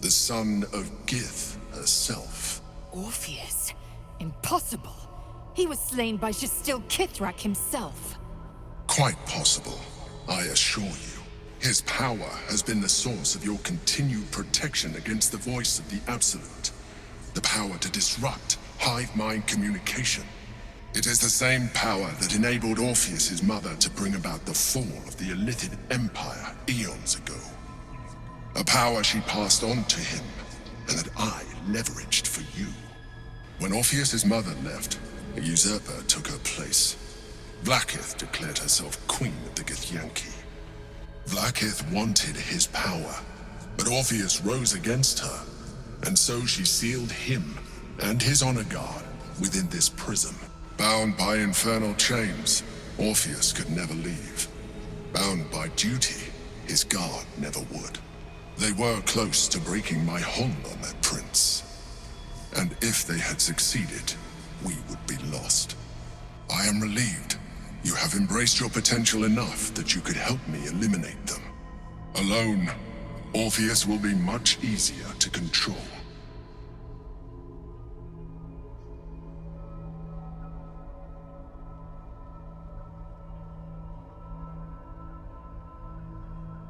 the son of Gith herself. Orpheus? Impossible. He was slain by Jastil Kithrak himself. Quite possible, I assure you. His power has been the source of your continued protection against the voice of the Absolute. The power to disrupt hive mind communication. It is the same power that enabled Orpheus's mother to bring about the fall of the Illithid Empire eons ago. A power she passed on to him, and that I leveraged for you. When Orpheus's mother left, a usurper took her place. Vlaakith declared herself queen of the Githyanki. Vlaakith wanted his power, but Orpheus rose against her, and so she sealed him and his honor guard within this prison. Bound by infernal chains, Orpheus could never leave. Bound by duty, his guard never would. They were close to breaking my hold on that prince. And if they had succeeded, we would be lost. I am relieved. You have embraced your potential enough that you could help me eliminate them. Alone, Orpheus will be much easier to control.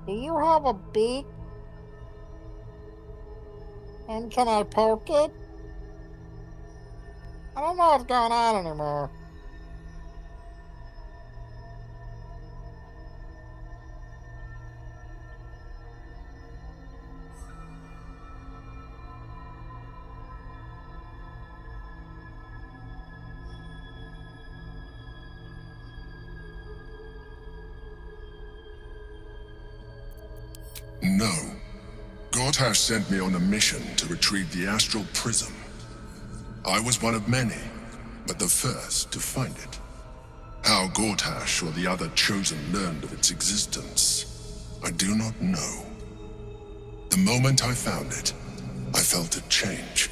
Do you have a beak? And can I poke it? I don't know what's going on anymore. No. Gortash sent me on a mission to retrieve the Astral Prism. I was one of many, but the first to find it. How Gortash or the other Chosen learned of its existence, I do not know. The moment I found it, I felt a change.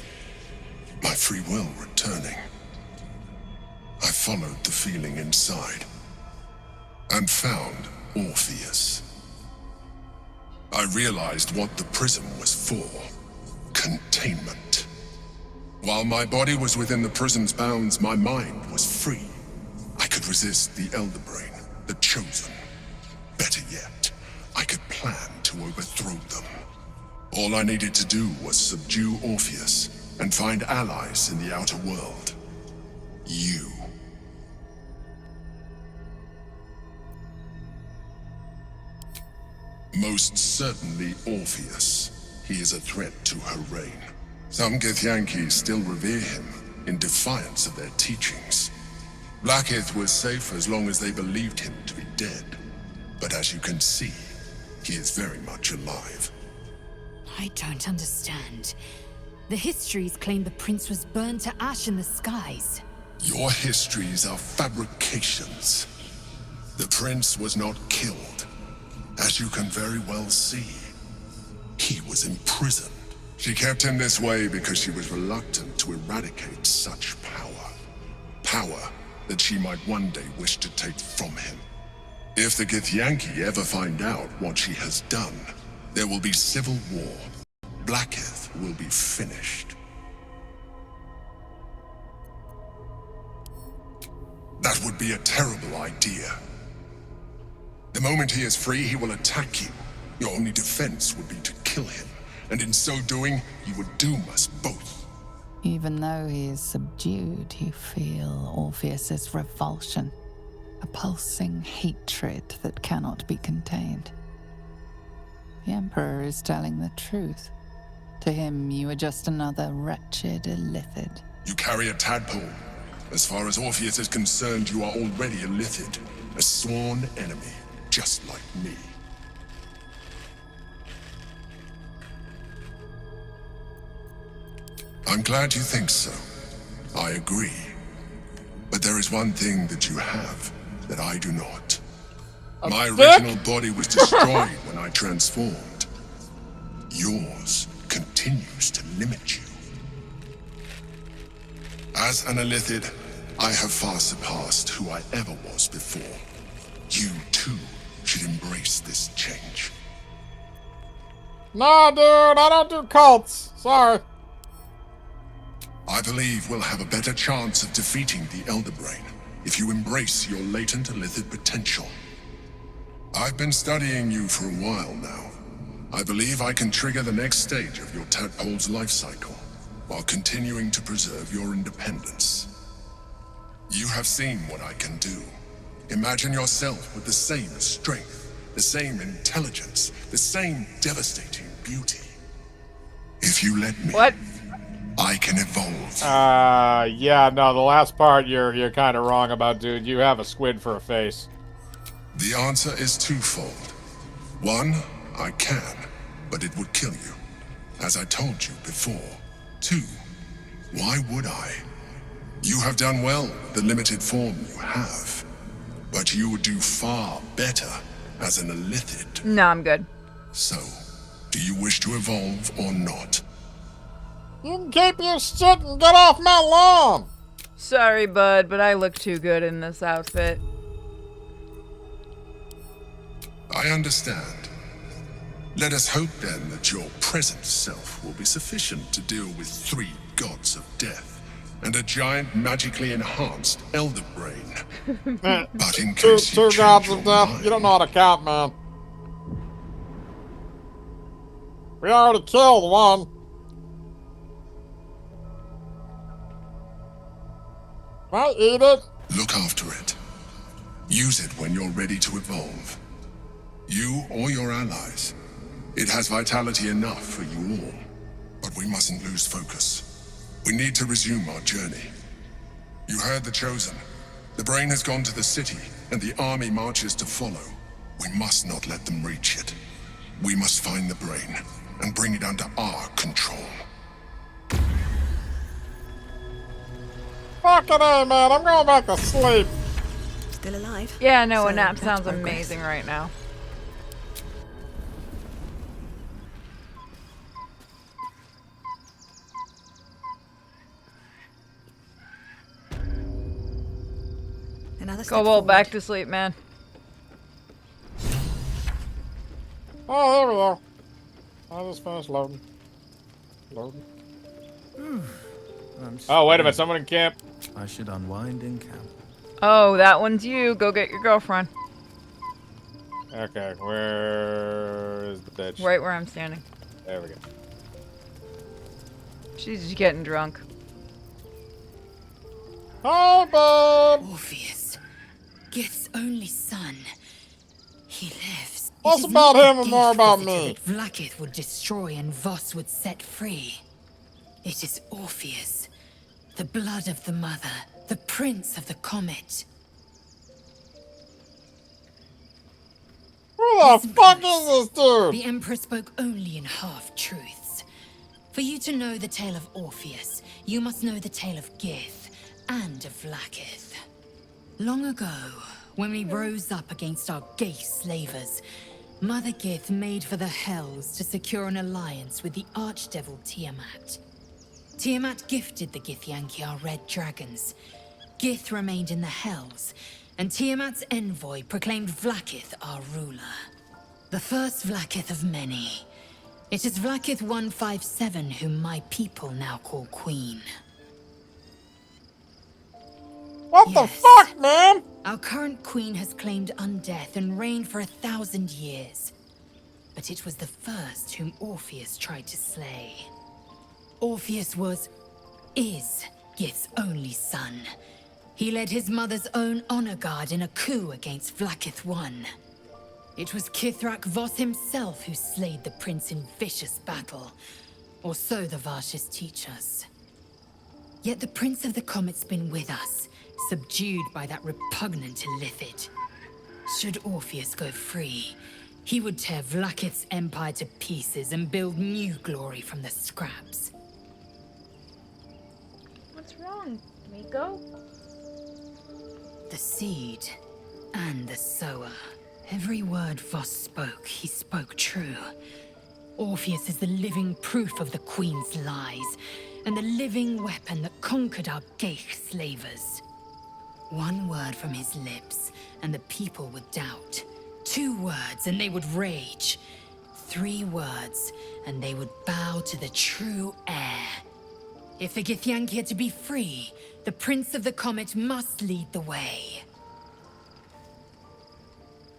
My free will returning. I followed the feeling inside and found Orpheus. I realized what the prism was for. Containment. While my body was within the prism's bounds, my mind was free. I could resist the Elder Brain, the Chosen. Better yet, I could plan to overthrow them. All I needed to do was subdue Orpheus and find allies in the outer world. You. Most certainly Orpheus. He is a threat to her reign. Some Githyanki still revere him in defiance of their teachings. Blackith was safe as long as they believed him to be dead. But as you can see, he is very much alive. I don't understand. The histories claim the prince was burned to ash in the skies. Your histories are fabrications. The prince was not killed. As you can very well see, he was imprisoned. She kept him this way because she was reluctant to eradicate such power. Power that she might one day wish to take from him. If the Githyanki ever find out what she has done, there will be civil war. Blackith will be finished. That would be a terrible idea. The moment he is free, he will attack you. Your only defense would be to kill him, and in so doing, you would doom us both. Even though he is subdued, you feel Orpheus's revulsion, a pulsing hatred that cannot be contained. The Emperor is telling the truth. To him, you are just another wretched illithid. You carry a tadpole. As far as Orpheus is concerned, you are already a illithid, a sworn enemy, just like me. I'm glad you think so. I agree. But there is one thing that you have that I do not. My original body was destroyed when I transformed. Yours continues to limit you. As an illithid, I have far surpassed who I ever was before. You, too, should embrace this change. Nah, dude, I don't do cults. Sorry. I believe we'll have a better chance of defeating the Elder Brain if you embrace your latent illithid potential. I've been studying you for a while now. I believe I can trigger the next stage of your tadpole's life cycle, while continuing to preserve your independence. You have seen what I can do. Imagine yourself with the same strength, the same intelligence, the same devastating beauty. If you let me, I can evolve. Yeah, no, the last part you're kind of wrong about, dude. You have a squid for a face. The answer is twofold. One, I can, but it would kill you, as I told you before. Two, why would I? You have done well with the limited form you have, but you would do far better as an illithid. No, I'm good. So, do you wish to evolve or not? You can keep your shit and get off my lawn! Sorry, bud, but I look too good in this outfit. I understand. Let us hope then that your present self will be sufficient to deal with 3 gods of death and a giant magically enhanced Elder Brain. But in case you two gods of death, you don't know how to count, man. We already killed one. I eat it. Look after it. Use it when you're ready to evolve. You or your allies. It has vitality enough for you all. But we mustn't lose focus. We need to resume our journey. You heard the Chosen. The Brain has gone to the city, and the army marches to follow. We must not let them reach it. We must find the Brain, and bring it under our control. Fucking A, man. I'm going back to sleep. Still alive? Yeah, no, a So, nap that's sounds progress. amazing right now. Another step Cobalt, forward. back to sleep, man. Oh, there we go. I just finished loading. Loading. Oh, wait a minute. Someone in camp. I should unwind in camp. Oh, that one's you. Go get your girlfriend. Okay, where is the bitch? Right where I'm standing. There we go. She's just getting drunk. Hi, bud. Orpheus, Gith's only son. He lives. What's It is about not him the and more Gith about visitor me? that Vlaakith would destroy and Voss would set free. It is Orpheus, the blood of the mother, the prince of the comet. Who the fuck is this dude? The Emperor spoke only in half-truths. For you to know the tale of Orpheus, you must know the tale of Gith and of Vlaakith. Long ago, when we rose up against our gay slavers, Mother Gith made for the Hells to secure an alliance with the archdevil Tiamat. Tiamat gifted the Githyanki our red dragons. Gith remained in the Hells, and Tiamat's envoy proclaimed Vlaakith our ruler. The first Vlaakith of many. It is Vlaakith 157 whom my people now call Queen. What the fuck, man? Our current queen has claimed undeath and reigned for 1,000 years. But it was the first whom Orpheus tried to slay. Orpheus is Gith's only son. He led his mother's own honor guard in a coup against Vlaakith I. It was Kithrak Voss himself who slayed the prince in vicious battle, or so the Varshas teach us. Yet the Prince of the Comet's been with us, subdued by that repugnant Illithid. Should Orpheus go free, he would tear Vlaakith's empire to pieces and build new glory from the scraps. What's wrong, Miko? The seed and the sower. Every word Voss spoke, he spoke true. Orpheus is the living proof of the Queen's lies, and the living weapon that conquered our Geich slavers. One word from his lips, and the people would doubt. 2 words, and they would rage. 3 words, and they would bow to the true heir. If the Githyanki are to be free, the Prince of the Comet must lead the way.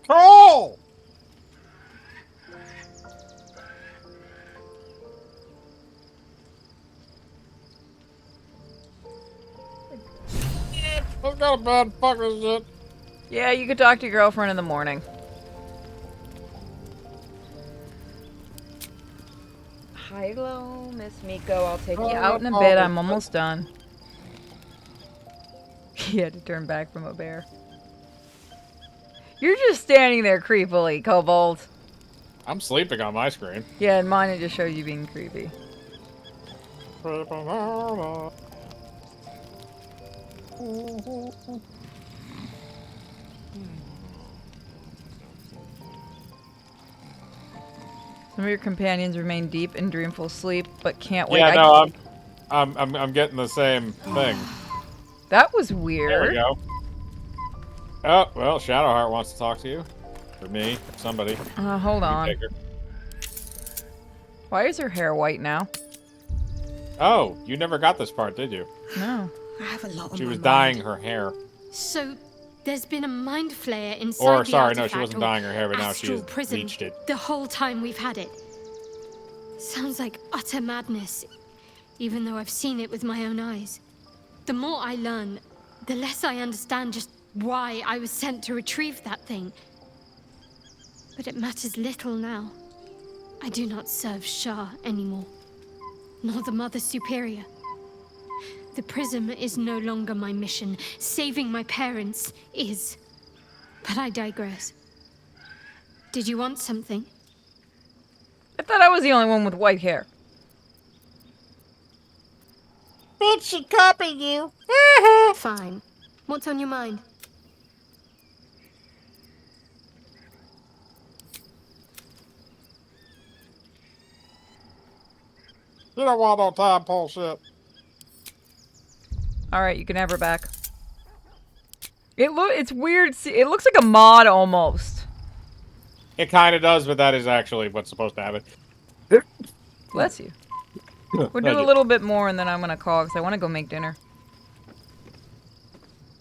Cool! Let's go to bed. Fuck this shit. Yeah, you could talk to your girlfriend in the morning. Hello, Miss Miko. I'll take you out in a bit. I'm almost done. He had to turn back from a bear. You're just standing there creepily, Cobalt. I'm sleeping on my screen. Yeah, and mine it just shows you being creepy. Some of your companions remain deep in dreamful sleep, but can't wake. Yeah, no, I'm getting the same thing. That was weird. There we go. Oh, well, Shadowheart wants to talk to you. Or me, or somebody. Hold on. Why is her hair white now? Oh, you never got this part, did you? No. I have a lot on She my was mind. dyeing her hair. So, there's been a mind flayer inside Or, the sorry, no, artifact, she wasn't or dyeing her hair, but now she astral has prison bleached it. the whole time we've had it. Sounds like utter madness, even though I've seen it with my own eyes. The more I learn, the less I understand just why I was sent to retrieve that thing. But it matters little now. I do not serve Shah anymore, nor the Mother Superior. The prism is no longer my mission. Saving my parents is. But I digress. Did you want something? I thought I was the only one with white hair. Bitch, she copied you. Fine. What's on your mind? You don't want no time bullshit. Alright, you can have her back. It's weird. It looks like a mod almost. It kind of does, but that is actually what's supposed to happen. Bless you. We'll do a little bit more, and then I'm gonna call because I want to go make dinner.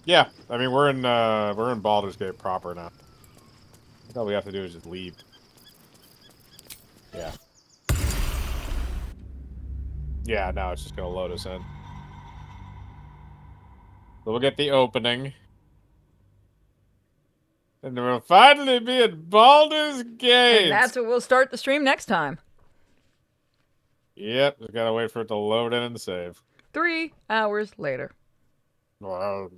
Yeah, I mean we're in Baldur's Gate proper now. All we have to do is just leave. Yeah. Yeah, now it's just gonna load us in. So we'll get the opening. And then we'll finally be at Baldur's Gate! And that's what we'll start the stream next time. Yep, just gotta wait for it to load in and save. 3 hours later. Wow.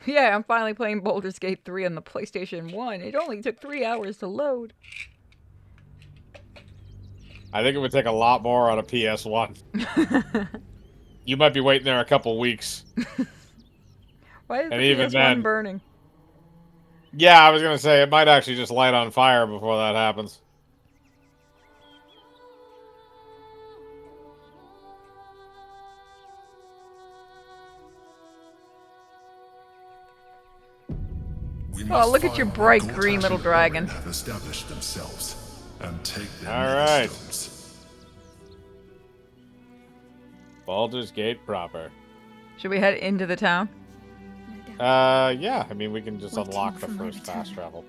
Yeah, I'm finally playing Baldur's Gate 3 on the PlayStation 1. It only took 3 hours to load. I think it would take a lot more on a PS1. You might be waiting there a couple weeks. Why is the even PS1 then, burning? Yeah, I was gonna say, it might actually just light on fire before that happens. Oh, look at your bright green little dragon. Have established themselves and take their All right. stones. Baldur's Gate proper. Should we head into the town? Yeah. I mean, we can just unlock the first fast travel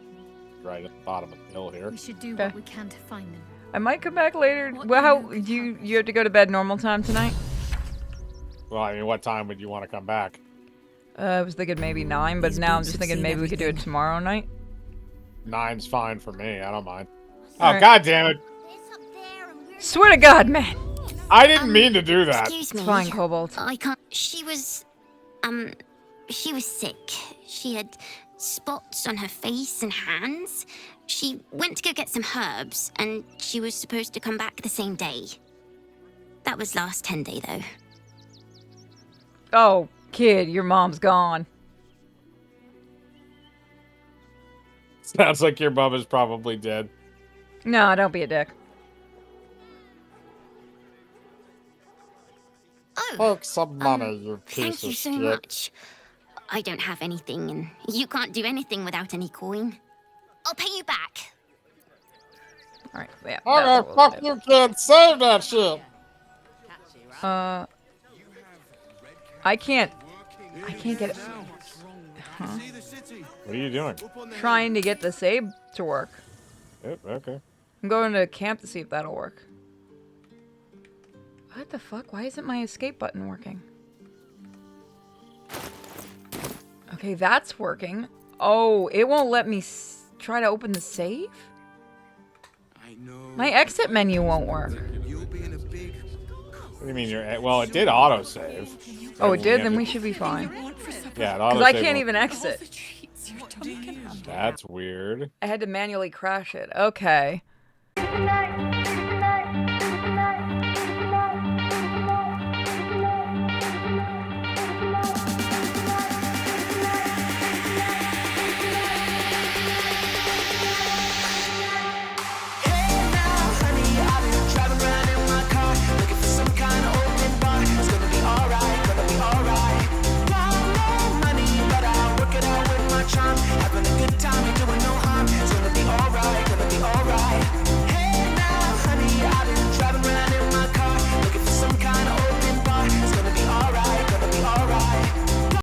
right at the bottom of the hill here. We should do what we can to find them. I might come back later. Well, how do you have to go to bed normal time tonight? Well, I mean, what time would you want to come back? I was thinking maybe 9, but now I'm just thinking maybe we could do it tomorrow night. 9's fine for me. I don't mind. All Oh, right. God damn it. Swear to God, man. I didn't mean to do that. Excuse me. It's fine, Cobalt. I can't. She was sick. She had spots on her face and hands. She went to go get some herbs, and she was supposed to come back the same day. That was last 10 day, though. Oh, kid, your mom's gone. Sounds like your mom is probably dead. No, don't be a dick. Oh, Take some money, you piece thank you of so shit. much. I don't have anything, and you can't do anything without any coin. I'll pay you back. All right, yeah. Okay, fuck you, kid. Save that shit. I can't get it. Huh? What are you doing? Trying to get the save to work. Yep, okay. I'm going to camp to see if that'll work. What the fuck? Why isn't my escape button working? Okay, that's working. Oh, it won't let me try to open the save? My exit menu won't work. What do you mean you're... Well, it did autosave. Oh, it did? Then we should be fine. Yeah, it Because autosaved. I can't even exit. That's weird. I had to manually crash it. Okay.